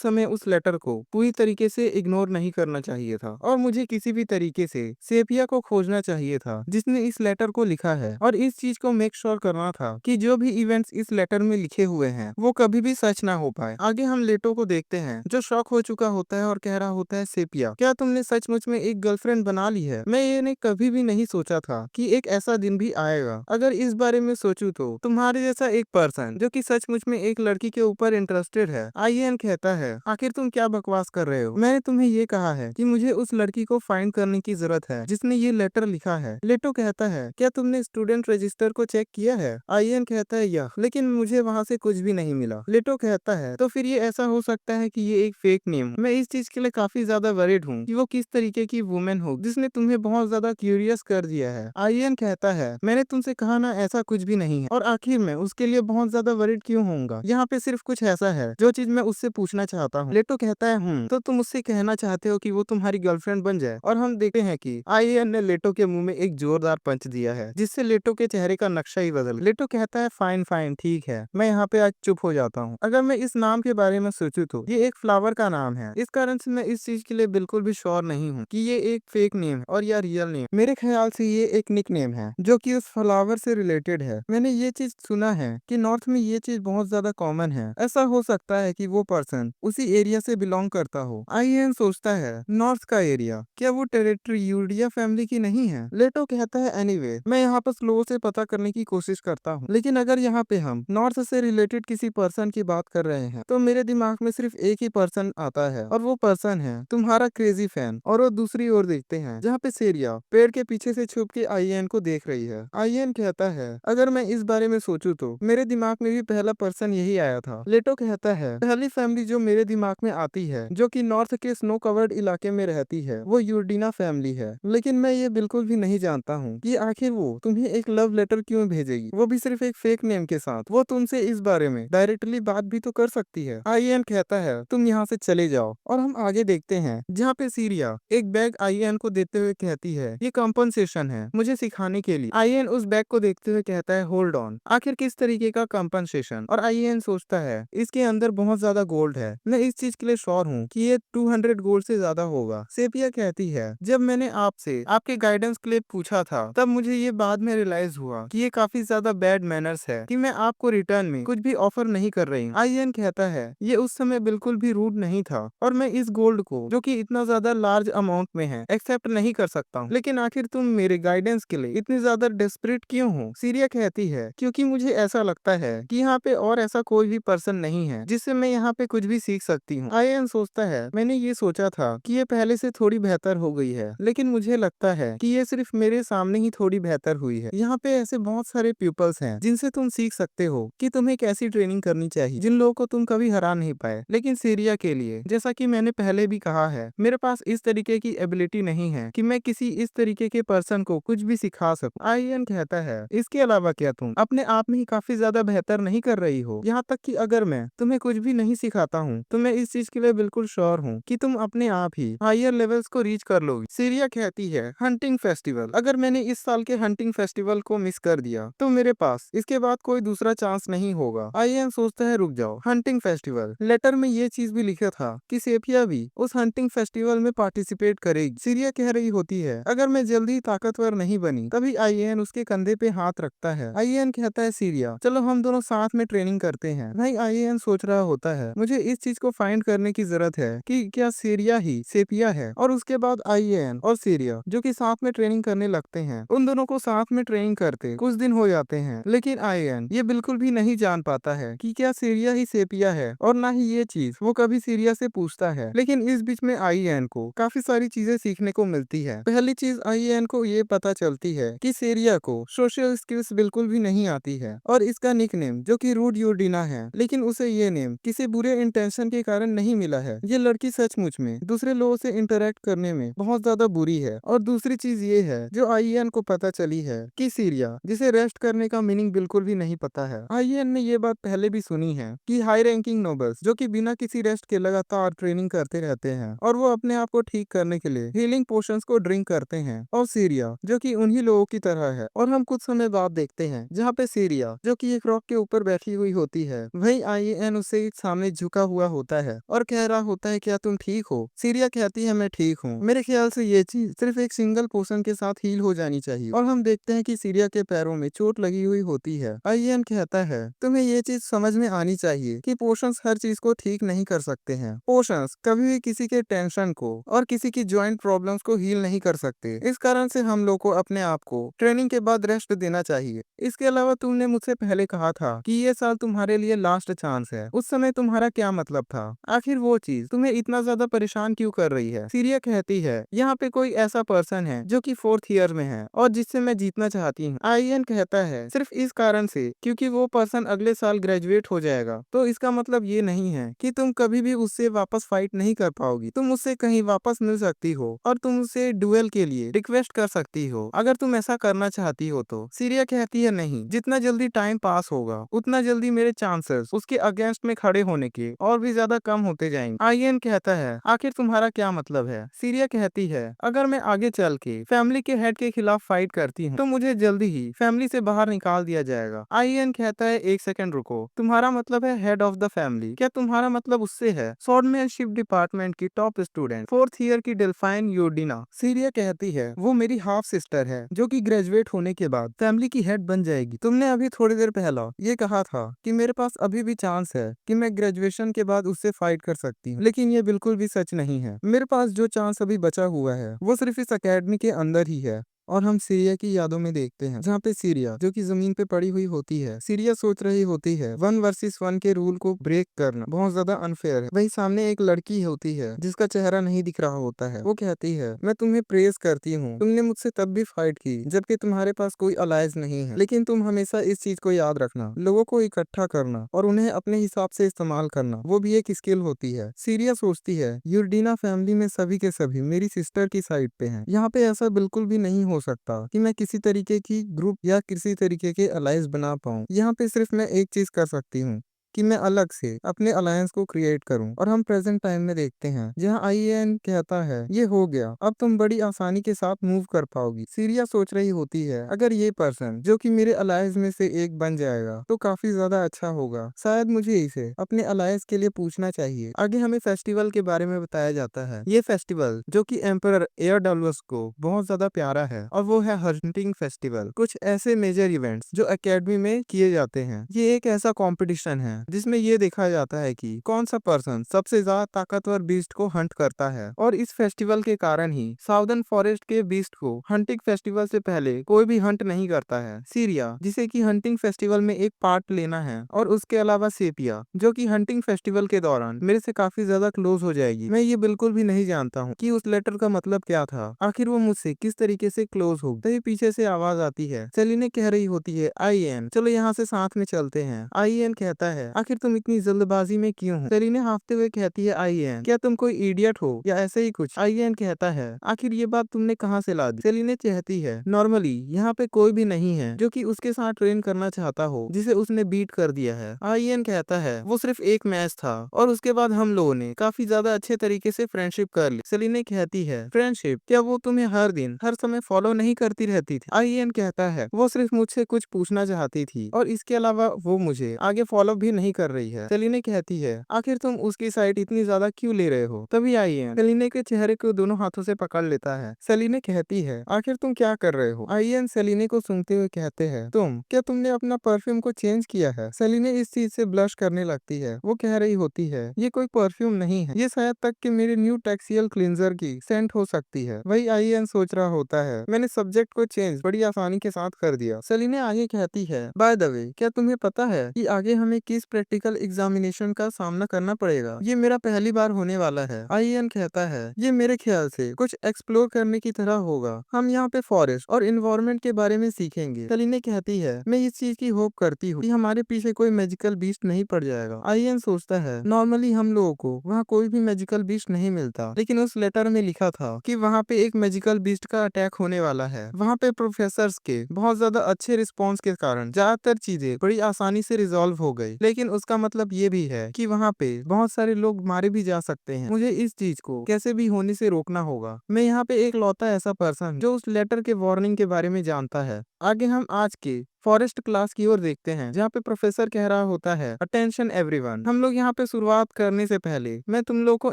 समय उस लेटर को पूरी तरीके से इग्नोर नहीं करना चाहिए था और मुझे किसी भी तरीके से सेपिया को खोजना चाहिए था जिसने इस लेटर को लिखा है और इस चीज को मेक श्योर करना था कि जो भी इवेंट्स इस लेटर में लिखे हुए हैं वो कभी भी सच ना हो पाए। आगे हम लेटो को देखते हैं जो शॉक हो चुका होता है और कह रहा होता है सेपिया क्या तुमने सचमुच में एक गर्लफ्रेंड बना ली है। मैं ये कभी भी नहीं सोचा था कि एक ऐसा दिन भी आएगा। अगर इस बारे में सोचूं तो तुम्हारे जैसा एक पर्सन जो कि सचमुच में एक लड़की के ऊपर इंटरेस्टेड है। आईएएन कहता है आखिर तुम क्या बकवास कर रहे हो। मैंने तुम्हें ये कहा है कि मुझे उस लड़की को फाइंड करने की जरूरत है जिसने ये लेटर लिखा है। लेटो कहता है क्या तुमने स्टूडेंट रजिस्टर को चेक किया है। आईएएन कहता है यह, लेकिन मुझे वहाँ से कुछ भी नहीं मिला। लेटो कहता है तो फिर ये ऐसा हो सकता है कि ये एक फेक नेम। मैं इस चीज के लिए काफी ज्यादा वरीड हूँ कि वो किस तरीके की वुमेन हो जिसने तुम्हें बहुत ज्यादा क्यूरियस कर दिया है। आईएएन कहता है मैंने तुमसे कहा ना ऐसा कुछ भी नहीं है और आखिर में उसके लिए बहुत ज्यादा वरीड क्यों होऊंगा। यहाँ पे सिर्फ कुछ ऐसा है जो चीज मैं उससे पूछना चाहता हूँ। लेटो कहता है तो तुम उससे कहना चाहते हो कि वो तुम्हारी गर्लफ्रेंड बन जाए। और हम देखते हैं कि आईएएन ने लेटो के मुंह में एक जोरदार पंच दिया है जिससे लेटो के चेहरे का नक्शा ही बदल। लेटो कहता है फाइन फाइन ठीक है, मैं यहाँ पे आज चुप हो जाता हूँ। अगर मैं इस नाम के बारे में सोचूं तो ये एक फ्लावर का नाम है। इस कारण से मैं इस चीज के लिए बिल्कुल भी श्योर नहीं हूँ कि ये एक फेक नेम है और या रियल नेम। मेरे ख्याल से ये एक निक नेम है जो कि उस फ्लावर से रिलेटेड है। मैंने ये चीज सुना है कि नॉर्थ में ये चीज बहुत ज्यादा कॉमन है। ऐसा हो सकता है कि वो पर्सन उसी एरिया से बिलोंग करता हो। आईएएन सोचता है नॉर्थ का एरिया क्या वो टेरिटरी यूडिया फैमिली की नहीं है। लेटो कहता है एनीवे मैं यहाँ पर स्लो से पता करने की कोशिश करता हूँ। लेकिन अगर यहाँ पे हम नॉर्थ से रिलेटेड किसी पर्सन की बात कर रहे हैं तो मेरे दिमाग में सिर्फ एक ही पर्सन आता है और वो पर्सन है तुम्हारा क्रेजी फैन। और वो दूसरी ओर देखते हैं जहाँ पे सेरिया पेड़ के पीछे से छुप के आईएएन को देख रही है। आईएएन कहता है अगर मैं इस बारे में सोचूं तो मेरे दिमाग में भी पहला पर्सन यही आया था। लेटो कहता है पहली फैमिली जो मेरे दिमाग में आती है जो कि नॉर्थ के स्नो कवर्ड इलाके में रहती है वो यूर्डिना फैमिली है। लेकिन मैं ये बिल्कुल भी नहीं जानता हूँ कि आखिर वो तुम्हें एक लव लेटर क्यों भेजेगी, वो भी सिर्फ एक फेक नेम के साथ। वो तुमसे इस बारे में डायरेक्टली बात भी तो कर सकती है। आईएएन कहता है तुम यहाँ से चले जाओ। और हम आगे देखते हैं जहाँ पे सीरिया एक बैग आईएएन को देते हुए कहती है ये कंपनसेशन है मुझे सिखाने के लिए। आईएएन उस बैग को देखते हुए कहता है होल्ड ऑन, आखिर किस तरीके का कंपनसेशन। और आईएएन सोचता है इसके अंदर बहुत ज्यादा गोल्ड है। मैं इस चीज के लिए श्योर हूँ कि ये 200 गोल्ड से ज्यादा होगा। सेपिया कहती है जब मैंने आपसे आपके गाइडेंस के लिए पूछा था तब मुझे ये बाद में रियलाइज हुआ कि ये काफी ज्यादा बैड मैनर्स है कि मैं आपको रिटर्न में कुछ भी ऑफर नहीं कर रही हूँ। आईएएन कहता है ये उस समय बिल्कुल भी रूड नहीं था और मैं इस गोल्ड को जो कि इतना ज्यादा लार्ज अमाउंट में है एक्सेप्ट नहीं कर सकता हूँ। लेकिन आखिर तुम मेरे गाइडेंस के लिए इतनी ज्यादा डेस्परेट क्यों हो। सीरिया कहती है क्योंकि मुझे ऐसा लगता है कि यहाँ पे और ऐसा कोई भी पर्सन नहीं है जिससे मैं यहाँ पे कुछ भी सीख सकती हूँ। आईएएन सोचता है मैंने ये सोचा था कि ये पहले से थोड़ी बेहतर बेहतर हो गई है, लेकिन मुझे लगता है कि ये सिर्फ मेरे सामने ही थोड़ी बेहतर हुई है। यहाँ पे ऐसे बहुत सारे पीपल्स हैं जिनसे तुम सीख सकते हो कि तुम्हें कैसी ट्रेनिंग करनी चाहिए, जिन लोगों को तुम कभी हरा नहीं पाए। लेकिन सीरिया के लिए, जैसा कि मैंने पहले भी कहा है, मेरे पास इस तरीके की एबिलिटी नहीं है कि मैं किसी इस तरीके के पर्सन को कुछ भी सिखा सकूं। आईएन कहता है, इसके अलावा क्या तुम अपने आप में ही काफी ज्यादा बेहतर नहीं कर रही हो? यहाँ तक कि अगर मैं तुम्हें कुछ भी नहीं सिखाता हूँ तो मैं इस चीज के लिए बिल्कुल श्योर हूँ कि तुम अपने आप ही हायर लेवल्स को रीच कर लोगी। सीरिया कहती है, हंटिंग फेस्टिवल, अगर मैंने इस साल के हंटिंग फेस्टिवल को मिस कर दिया तो मेरे पास इसके बाद कोई दूसरा चांस नहीं होगा। आईएन सोचता है, रुक जाओ, हंटिंग फेस्टिवल, लेटर में ये चीज भी लिखा था कि सेफिया भी उस हंटिंग फेस्टिवल में पार्टिसिपेट करेगी। सीरिया कह रही होती है, अगर मैं जल्दी ताकतवर नहीं बनी। तभी आईएन उसके कंधे पे हाथ रखता है। आईएन कहता है, सीरिया चलो हम दोनों साथ में ट्रेनिंग करते हैं। भाई आईएन सोच रहा होता है, मुझे इस चीज को फाइंड करने की जरूरत है कि क्या सीरिया ही सेपिया है। और उसके बाद आईएन और सीरिया जो कि साथ में ट्रेनिंग करने लगते हैं। उन दोनों को साथ में ट्रेनिंग करते कुछ दिन हो जाते हैं, लेकिन आईएन ये बिल्कुल भी नहीं जान पाता है कि क्या सीरिया ही सेपिया है, और ना ही ये चीज वो कभी सीरिया से पूछता है। लेकिन इस बीच में आईएन को काफी सारी चीजें सीखने को मिलती है। पहली चीज आईएन को ये पता चलती है कि सीरिया को सोशल स्किल्स बिल्कुल भी नहीं आती है, और इसका निकनेम जो कि रूड यूर्डिना है, लेकिन उसे ये नेम किसी बुरे इंटेंशन के कारण नहीं मिला है। ये लड़की सचमुच में दूसरे लोगों से इंटरेक्ट करने में बहुत ज्यादा बुरी है। और दूसरी चीज ये है जो आईएन को पता चली है कि सीरिया जिसे रेस्ट करने का मीनिंग बिल्कुल भी नहीं पता है। आईएन ने ये बात पहले भी सुनी है कि हाई रैंकिंग नोबल्स जो कि बिना किसी रेस्ट के लगातार ट्रेनिंग करते रहते हैं, और वो अपने आप को ठीक करने के लिए हीलिंग पोशंस को ड्रिंक करते हैं। और सीरिया जो कि उन्हीं लोगों की तरह है। और हम कुछ समय बाद देखते हैं जहाँ पे सीरिया जो कि एक रॉक के ऊपर बैठी हुई होती है, वही आईएन उससे सामने झुका हुआ होता है और कह रहा होता है, क्या तुम ठीक हो? सीरिया कहती है, मैं ठीक हूँ। मेरे ख्याल से ये चीज सिर्फ एक सिंगल पोशन के साथ हील हो जानी चाहिए। और हम देखते हैं कि सीरिया के पैरों में चोट लगी हुई होती है। आईएन कहता है, तुम्हें ये चीज समझ में आनी चाहिए कि पोशंस हर चीज को ठीक नहीं कर सकते हैं। पोशंस कभी भी किसी के टेंशन को और किसी की जॉइंट प्रॉब्लम्स को हील नहीं कर सकते। इस कारण से हम लोग को अपने आप को ट्रेनिंग के बाद रेस्ट देना चाहिए। इसके अलावा तुमने मुझसे पहले कहा था कि ये साल तुम्हारे लिए लास्ट चांस है। उस समय तुम्हारा क्या मतलब था? आखिर वो चीज तुम्हें इतना ज्यादा परेशान क्यों कर रही है? सीरिया कहती है, यहाँ पे कोई ऐसा पर्सन है जो कि 4th ईयर में है और जिससे मैं जीतना चाहती हूँ। आईएन कहता है, सिर्फ इस कारण से क्योंकि वो पर्सन अगले साल ग्रेजुएट हो जाएगा। तो इसका मतलब ये नहीं है कि तुम कभी भी उससे वापस फाइट नहीं कर पाओगी। तुम उससे कहीं वापस मिल सकती हो और तुम उससे डुएल के लिए रिक्वेस्ट कर सकती हो अगर तुम ऐसा करना चाहती हो तो। सीरिया कहती है, नहीं, जितना जल्दी टाइम पास होगा उतना जल्दी मेरे चांसेस उसके अगेंस्ट में खड़े होने के और भी ज्यादा कम होते जाएंगे। आईएन कहता है, आखिर तुम्हारा क्या मतलब है? सीरिया कहती है, अगर मैं आगे चल के फैमिली के हेड के खिलाफ फाइट करती हूँ तो मुझे जल्दी ही फैमिली से बाहर निकाल दिया जाएगा। आईएन कहता है, एक सेकंड रुको, तुम्हारा मतलब है हेड ऑफ द फैमिली? क्या तुम्हारा मतलब उससे है? स्वॉर्डमैनशिप डिपार्टमेंट की टॉप स्टूडेंट 4th ईयर की डेल्फाइन यूर्डिना। सीरिया कहती है, वो मेरी हाफ सिस्टर है जो कि ग्रेजुएट होने के बाद फैमिली की हेड बन जाएगी। तुमने अभी थोड़ी देर पहला ये कहा था कि मेरे पास अभी भी चांस है कि मैं ग्रेजुएशन के बाद उससे फाइट कर सकती हूँ, लेकिन ये बिल्कुल भी सच नहीं है। मेरे पास जो चांस अभी बचा हुआ है वो सिर्फ इस एकेडमी के अंदर ही है। और हम सीरिया की यादों में देखते हैं जहाँ पे सीरिया जो कि जमीन पे पड़ी हुई होती है, सीरिया सोच रही होती है 1 वर्सेस 1 के रूल को ब्रेक करना बहुत ज्यादा अनफेयर है। वही सामने एक लड़की होती है जिसका चेहरा नहीं दिख रहा होता है। वो कहती है, मैं तुम्हें प्रेज करती हूँ, तुमने मुझसे तब भी फाइट की जबकि तुम्हारे पास कोई अलायंस नहीं है, लेकिन तुम हमेशा इस चीज को याद रखना, लोगों को इकट्ठा करना और उन्हें अपने हिसाब से इस्तेमाल करना वो भी एक स्किल होती है। सीरिया सोचती है, यूर्डिना फैमिली में सभी के सभी मेरी सिस्टर की साइड पे हैं। यहाँ पे ऐसा बिल्कुल भी नहीं हो सकता कि मैं किसी तरीके की ग्रुप या किसी तरीके के अलायंस बना पाऊँ। यहाँ पे सिर्फ मैं एक चीज कर सकती हूँ कि मैं अलग से अपने अलायंस को क्रिएट करूं। और हम प्रेजेंट टाइम में देखते हैं जहां आईएन कहता है, ये हो गया, अब तुम बड़ी आसानी के साथ मूव कर पाओगी। सीरिया सोच रही होती है, अगर ये पर्सन जो कि मेरे अलायंस में से एक बन जाएगा तो काफी ज्यादा अच्छा होगा, शायद मुझे इसे अपने अलायंस के लिए पूछना चाहिए। आगे हमें फेस्टिवल के बारे में बताया जाता है। ये फेस्टिवल जो कि एम्परर एयरडलवस को बहुत ज्यादा प्यारा है और वो है हंटिंग फेस्टिवल। कुछ ऐसे मेजर इवेंट्स जो एकेडमी में किए जाते हैं। ये एक ऐसा कॉम्पिटिशन है हैं जिसमें ये देखा जाता है कि कौन सा पर्सन सबसे ज्यादा ताकतवर बीस्ट को हंट करता है। और इस फेस्टिवल के कारण ही साउदर्न फॉरेस्ट के बीस्ट को हंटिंग फेस्टिवल से पहले कोई भी हंट नहीं करता है। सीरिया, जिसे कि हंटिंग फेस्टिवल में एक पार्ट लेना है, और उसके अलावा सेपिया, जो कि हंटिंग फेस्टिवल के दौरान मेरे से काफी ज्यादा क्लोज हो जाएगी। मैं ये बिल्कुल भी नहीं जानता हूँ कि उस लेटर का मतलब क्या था, आखिर वो मुझसे किस तरीके से क्लोज हो। तभी पीछे से आवाज आती है, सेलिने कह रही होती है आई एन, चलो यहाँ से साथ में चलते हैं। आई एन कहता है आखिर तुम इतनी जल्दबाजी में क्यों हो। सेलिने हाफते हुए कहती है आई एन, क्या तुम कोई इडियट हो या ऐसे ही कुछ। आई एन कहता है आखिर ये बात तुमने कहाँ से ला दी। सेलिने कहती है नॉर्मली यहाँ पे कोई भी नहीं है जो कि उसके साथ ट्रेन करना चाहता हो जिसे उसने बीट कर दिया है। आई एन कहता है वो सिर्फ एक मैच था और उसके बाद हम लोगों ने काफी ज्यादा अच्छे तरीके से फ्रेंडशिप कर ली। सेलिने कहती है फ्रेंडशिप, क्या वो तुम्हें हर दिन हर समय फॉलो नहीं करती रहती थी। आई एन कहता है वो सिर्फ मुझसे कुछ पूछना चाहती थी और इसके अलावा वो मुझे आगे फॉलो भी नहीं कर रही है। सेलिने कहती है आखिर तुम उसकी साइड इतनी ज्यादा क्यों ले रहे हो। तभी आई एन सेलिने के चेहरे को दोनों हाथों से पकड़ लेता है। सेलिने कहती है आखिर तुम क्या कर रहे हो। आई एन सेलिने को सुनते हुए कहते हैं क्या तुमने अपना परफ्यूम को चेंज किया है। सेलिने इस चीज से ब्लश करने लगती है। वो कह रही होती है ये कोई परफ्यूम नहीं है, ये शायद तक कि मेरे न्यू टेक्सटाइल क्लींजर की सेंट हो सकती है। वही आई एन सोच रहा होता है मैंने सब्जेक्ट को चेंज बड़ी आसानी के साथ कर दिया। सेलिने आगे कहती है बाय द वे, क्या तुम्हें पता है कि आगे हमें किस प्रैक्टिकल एग्जामिनेशन का सामना करना पड़ेगा। ये मेरा पहली बार होने वाला है। आई एन कहता है ये मेरे ख्याल से कुछ एक्सप्लोर करने की तरह होगा। हम यहाँ पे फॉरेस्ट और इन्वायरमेंट के बारे में सीखेंगे। सेलिने कहती है मैं इस चीज की होप करती हूँ कि हमारे पीछे कोई मैजिकल बीस्ट नहीं पड़ जाएगा। आई एन सोचता है नॉर्मली हम लोगों को वहाँ कोई भी मैजिकल बीस्ट नहीं मिलता, लेकिन उस लेटर में लिखा था कि वहाँ पे एक मैजिकल बीस्ट का अटैक होने वाला है। वहाँ पे प्रोफेसर्स के बहुत ज्यादा अच्छे रिस्पॉन्स के कारण ज्यादातर चीजें बड़ी आसानी से रिजॉल्व हो गई, लेकिन उसका मतलब ये भी है कि वहाँ पे बहुत सारे लोग मारे भी जा सकते हैं। मुझे इस चीज को कैसे भी होने से रोकना होगा। मैं यहाँ पे एक लौता ऐसा पर्सन जो उस लेटर के वार्निंग के बारे में जानता है। आगे हम आज के फॉरेस्ट क्लास की ओर देखते हैं जहाँ पे प्रोफेसर कह रहा होता है अटेंशन एवरीवन। हम लोग यहाँ पे शुरुआत करने से पहले मैं तुम लोगों को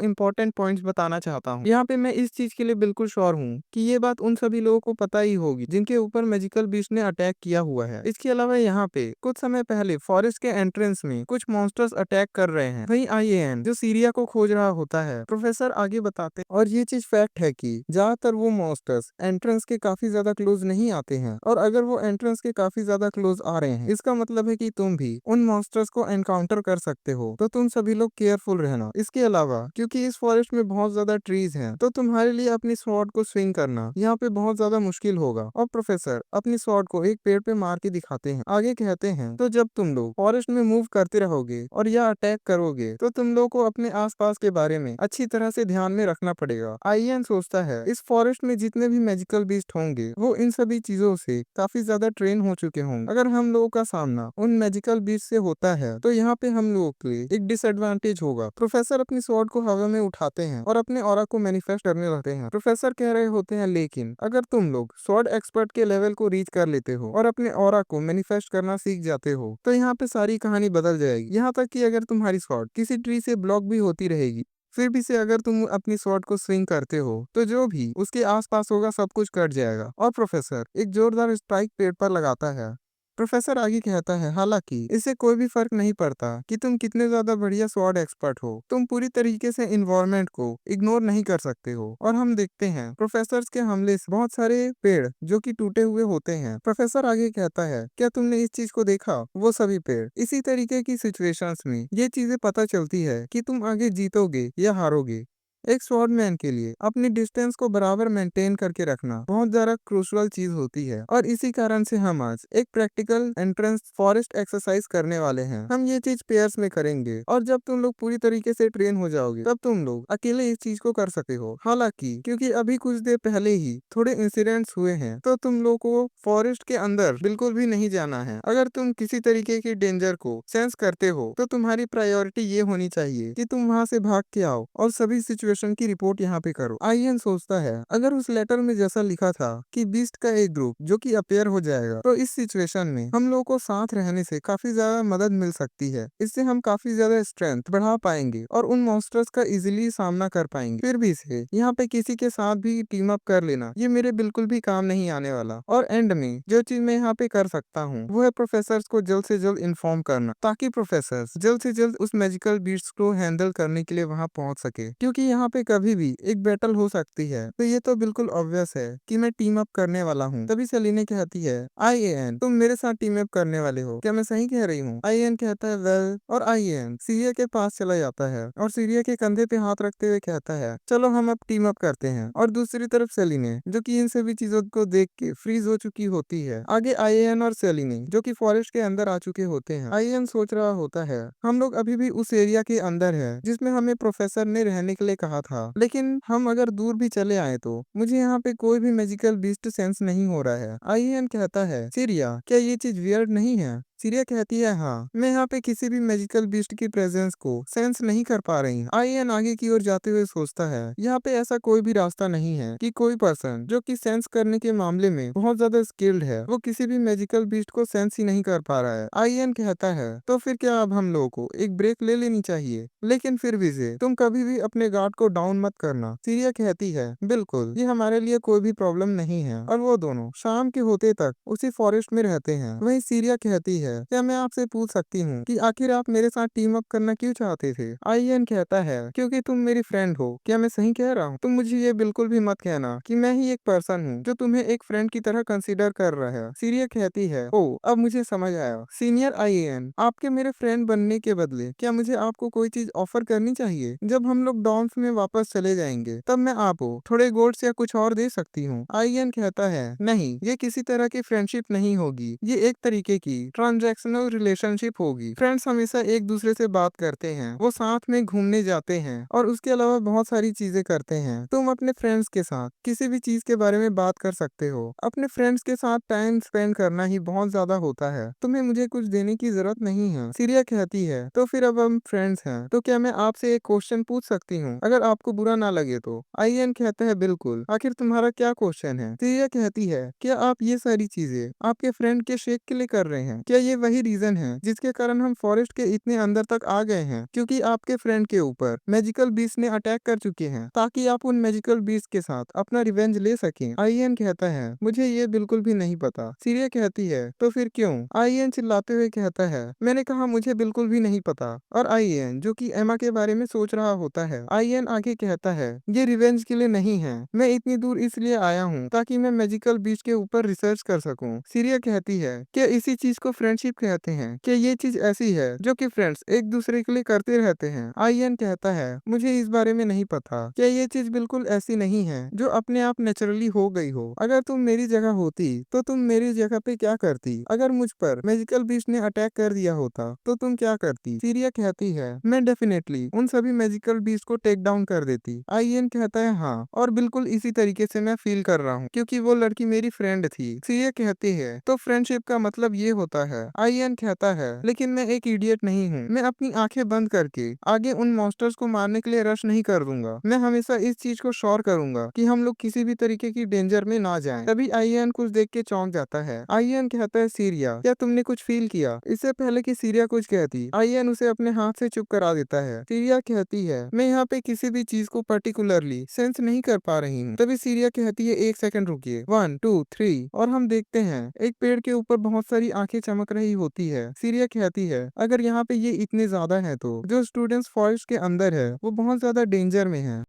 इम्पोर्टेंट पॉइंट्स बताना चाहता हूँ। यहाँ पे मैं इस चीज के लिए बिल्कुल श्योर हूँ कि ये बात उन सभी लोगों को पता ही होगी जिनके ऊपर मैजिकल बीस्ट ने अटैक किया हुआ है। इसके अलावा यहाँ पे कुछ समय पहले फॉरेस्ट के एंट्रेंस में कुछ मॉन्स्टर्स अटैक कर रहे हैं। वही आईएएन जो सीरिया को खोज रहा होता है। प्रोफेसर आगे बताते हैं और ये चीज फैक्ट है कि ज्यादातर वो मॉन्स्टर्स एंट्रेंस के काफी ज्यादा क्लोज नहीं आते हैं, और अगर वो एंट्रेंस के काफी ज्यादा क्लोज आ रहे हैं इसका मतलब है कि तुम भी उन मॉन्स्टर्स को एनकाउंटर कर सकते हो। तो तुम सभी लोग केयरफुल रहना। इसके अलावा क्योंकि इस फॉरेस्ट में बहुत ज्यादा ट्रीज हैं, तो तुम्हारे लिए अपनी स्वॉर्ड को स्विंग करना यहाँ पे बहुत ज्यादा मुश्किल होगा। और प्रोफेसर अपनी स्वॉर्ड को एक पेड़ पे मार के दिखाते हैं। आगे कहते हैं तो जब तुम लोग फॉरेस्ट में मूव करते रहोगे और या अटैक करोगे तो तुम लोग को अपने आसपास के बारे में अच्छी तरह से ध्यान में रखना पड़ेगा। आईएन सोचता है इस फॉरेस्ट में जितने भी मैजिकल बीस्ट होंगे वो इन सभी चीजों से काफी ज्यादा ट्रेन हो चुके होंगे। अगर हम लोगों का सामना उन मैजिकल बीस्ट से होता है तो यहाँ पे हम लोगों के लिए एक डिसएडवांटेज होगा। प्रोफेसर अपनी स्वॉर्ड को हवा में उठाते हैं और अपने ऑरा को मैनिफेस्ट करने लगते हैं। प्रोफेसर कह रहे होते हैं लेकिन अगर तुम लोग स्वॉर्ड एक्सपर्ट के लेवल को रीच कर लेते हो और अपने ऑरा को मैनिफेस्ट करना सीख जाते हो तो यहाँ पे सारी कहानी बदल जाएगी। यहाँ तक कि अगर तुम्हारी स्वॉर्ड किसी ट्री से ब्लॉक भी होती रहेगी फिर भी से अगर तुम अपनी स्वॉर्ड को स्विंग करते हो तो जो भी उसके आसपास होगा सब कुछ कट जाएगा। और प्रोफेसर एक जोरदार स्ट्राइक पेड़ पर लगाता है। प्रोफेसर आगे कहता है हालांकि इससे कोई भी फर्क नहीं पड़ता कि तुम कितने ज्यादा बढ़िया स्वॉर्ड एक्सपर्ट हो, तुम पूरी तरीके से इन्वायरमेंट को इग्नोर नहीं कर सकते हो। और हम देखते हैं प्रोफेसर के हमले से बहुत सारे पेड़ जो कि टूटे हुए होते हैं। प्रोफेसर आगे कहता है क्या तुमने इस चीज को देखा, वो सभी पेड़ इसी तरीके की सिचुएशंस में ये चीजें पता चलती है कि तुम आगे जीतोगे या हारोगे। एक स्वॉर्डमैन के लिए अपनी डिस्टेंस को बराबर मेंटेन करके रखना बहुत ज्यादा क्रूशियल चीज होती है, और इसी कारण से हम आज एक प्रैक्टिकल एंट्रेंस फॉरेस्ट एक्सरसाइज करने वाले हैं। हम ये चीज पेयर्स में करेंगे और जब तुम लोग पूरी तरीके से ट्रेन हो जाओगे तब तुम लोग अकेले इस चीज को कर सकते हो। हालांकि क्योंकि अभी कुछ देर पहले ही थोड़े इंसिडेंट्स हुए हैं तो तुम लोग को फॉरेस्ट के अंदर बिल्कुल भी नहीं जाना है। अगर तुम किसी तरीके की डेंजर को सेंस करते हो तो तुम्हारी प्रायोरिटी ये होनी चाहिए कि तुम वहां से भाग के आओ और सभी सिचुएशन इन्वेस्टिगेशन की रिपोर्ट यहाँ पे करो। आईएन सोचता है अगर उस लेटर में जैसा लिखा था कि बीस्ट का एक ग्रुप जो कि अपेयर हो जाएगा, तो इस सिचुएशन में हम लोगों को साथ रहने से काफी ज्यादा मदद मिल सकती है। इससे हम काफी ज्यादा स्ट्रेंथ बढ़ा पाएंगे और उन मॉन्स्टर्स का इजीली सामना कर पाएंगे। फिर भी इसे यहाँ पे किसी के साथ भी टीम अप कर लेना ये मेरे बिल्कुल भी काम नहीं आने वाला। और एंड में जो चीज मैं यहाँ पे कर सकता हूँ वो है प्रोफेसर को जल्द से जल्द इन्फॉर्म करना, ताकि प्रोफेसर जल्द से जल्द उस मैजिकल बीट्स को हैंडल करने के लिए वहां पहुंच सके, क्योंकि यहाँ पे कभी भी एक बैटल हो सकती है। तो ये तो बिल्कुल ऑब्वियस है कि मैं टीम अप करने वाला हूँ। तभी सेलिने कहती है आईएएन तुम मेरे साथ टीम अप करने वाले हो, क्या मैं सही कह रही हूँ? आईएएन कहता है वेल, और आईएएन सीरिया के पास चला जाता है और सीरिया के कंधे पे हाथ रखते हुए कहता है चलो हम अब टीम अप करते हैं। और दूसरी तरफ सेलिने जो कि इन सभी चीजों को देख के फ्रीज हो चुकी होती है। आगे आईएएन और सेलिने जो कि फॉरेस्ट के अंदर आ चुके होते हैं। आईएएन सोच रहा होता है हम लोग अभी भी उस एरिया के अंदर है जिसमें हमें प्रोफेसर ने रहने के लिए कहा था, लेकिन हम अगर दूर भी चले आए तो मुझे यहाँ पे कोई भी मैजिकल बीस्ट सेंस नहीं हो रहा है। आईएएन कहता है सीरिया क्या ये चीज वियर्ड नहीं है? सीरिया कहती है हाँ, मैं यहाँ पे किसी भी मैजिकल बीस्ट की प्रेजेंस को सेंस नहीं कर पा रही हूँ। आईएन आगे की ओर जाते हुए सोचता है यहाँ पे ऐसा कोई भी रास्ता नहीं है कि कोई पर्सन जो कि सेंस करने के मामले में बहुत ज्यादा स्किल्ड है वो किसी भी मैजिकल बीस्ट को सेंस ही नहीं कर पा रहा है। आईएन कहता है तो फिर क्या अब हम लोगों को एक ब्रेक ले लेनी चाहिए, लेकिन फिर भी से तुम कभी भी अपने गार्ड को डाउन मत करना। सीरिया कहती है बिल्कुल, ये हमारे लिए कोई भी प्रॉब्लम नहीं है। और वो दोनों शाम के होते तक उसी फॉरेस्ट में रहते हैं। वहीं सीरिया कहती है क्या मैं आपसे पूछ सकती हूँ कि आखिर आप मेरे साथ टीम अप करना क्यों चाहते थे? आईएन कहता है क्योंकि तुम मेरी फ्रेंड हो। क्या मैं सही कह रहा हूँ? तुम मुझे ये बिल्कुल भी मत कहना कि मैं ही एक पर्सन हूँ जो तुम्हें एक फ्रेंड की तरह कंसीडर कर रहा है। सीरिया कहती है ओ अब मुझे समझ आया सीनियर आईएन, आपके मेरे फ्रेंड बनने के बदले क्या मुझे आपको कोई चीज ऑफर करनी चाहिए? जब हम लोग डॉम्स में वापस चले जाएंगे तब मैं आपको थोड़े गोल्ड्स या कुछ और दे सकती हूँ। आईएन कहता है नहीं, ये किसी तरह की फ्रेंडशिप नहीं होगी, ये एक तरीके की ट्रांजैक्शनल रिलेशनशिप होगी। फ्रेंड्स हमेशा एक दूसरे से बात करते हैं, वो साथ में घूमने जाते हैं और उसके अलावा बहुत सारी चीजें करते हैं। तुम अपने फ्रेंड्स के साथ किसी भी चीज के बारे में बात कर सकते हो। अपने फ्रेंड्स के साथ टाइम स्पेंड करना ही बहुत ज्यादा होता है, तुम्हें मुझे कुछ देने की जरूरत नहीं है। सीरिया कहती है तो फिर अब हम फ्रेंड्स हैं तो क्या मैं आपसे एक क्वेश्चन पूछ सकती हूँ, अगर आपको बुरा ना लगे तो? आईएन कहता है बिल्कुल, आखिर तुम्हारा क्या क्वेश्चन है? सीरिया कहती है क्या आप ये सारी चीजें आपके फ्रेंड के शेक के लिए कर रहे हैं? क्या ये वही रीजन है जिसके कारण हम फॉरेस्ट के इतने अंदर तक आ गए हैं, क्योंकि आपके फ्रेंड के ऊपर मैजिकल बीस्ट ने अटैक कर चुके हैं ताकि आप उन मैजिकल बीस्ट के साथ अपना रिवेंज ले सकें? आईएन कहता है मुझे ये बिल्कुल भी नहीं पता। सीरिया कहती है तो फिर क्यों? आईएन चिल्लाते हुए कहता है मैंने कहा मुझे बिल्कुल भी नहीं पता। और आईएन जो कि एमा के बारे में सोच रहा होता है। आईएन आगे कहता है ये रिवेंज के लिए नहीं है, मैं इतनी दूर इसलिए आया हूँ ताकि मैं मैजिकल बीस्ट के ऊपर रिसर्च कर सकूं। सीरिया कहती है क्या इसी चीज को फ्रेंडशिप कहते हैं? क्या ये चीज ऐसी है जो कि फ्रेंड्स एक दूसरे के लिए करते रहते हैं? आईएन कहता है मुझे इस बारे में नहीं पता। क्या ये चीज बिल्कुल ऐसी नहीं है जो अपने आप नेचुरली हो गई हो? अगर तुम मेरी जगह होती तो तुम मेरी जगह पे क्या करती? अगर मुझ पर मैजिकल बीस्ट ने अटैक कर दिया होता तो तुम क्या करती? सीरिया कहती है मैं डेफिनेटली उन सभी मैजिकल बीस्ट को टेक डाउन कर देती। आईएन कहता है हाँ, और बिल्कुल इसी तरीके से मैं फील कर रहा हूँ क्योंकि वो लड़की मेरी फ्रेंड थी। सीरिया कहती है तो फ्रेंडशिप का मतलब ये होता है? आईएन कहता है लेकिन मैं एक इडियट नहीं हूँ, मैं अपनी आंखें बंद करके आगे उन मॉन्स्टर्स को मारने के लिए रश नहीं कर दूंगा। मैं हमेशा इस चीज को श्योर करूंगा कि हम लोग किसी भी तरीके की डेंजर में ना जाएं। तभी आईएन कुछ देख के चौंक जाता है। आईएन कहता है सीरिया क्या तुमने कुछ फील किया? इससे पहले कि सीरिया कुछ कहती आईएन उसे अपने हाथ से चुप करा देता है। सीरिया कहती है मैं यहाँ पे किसी भी चीज को पर्टिकुलरली सेंस नहीं कर पा रही हूँ। तभी सीरिया कहती है एक सेकंड रुकिए, 1 2 3, और हम देखते हैं एक पेड़ के ऊपर बहुत सारी आंखें चमक रही होती है। सीरिया कहती है अगर यहाँ पे ये इतने ज्यादा है तो जो स्टूडेंट्स फॉरेस्ट के अंदर है वो बहुत ज्यादा डेंजर में है।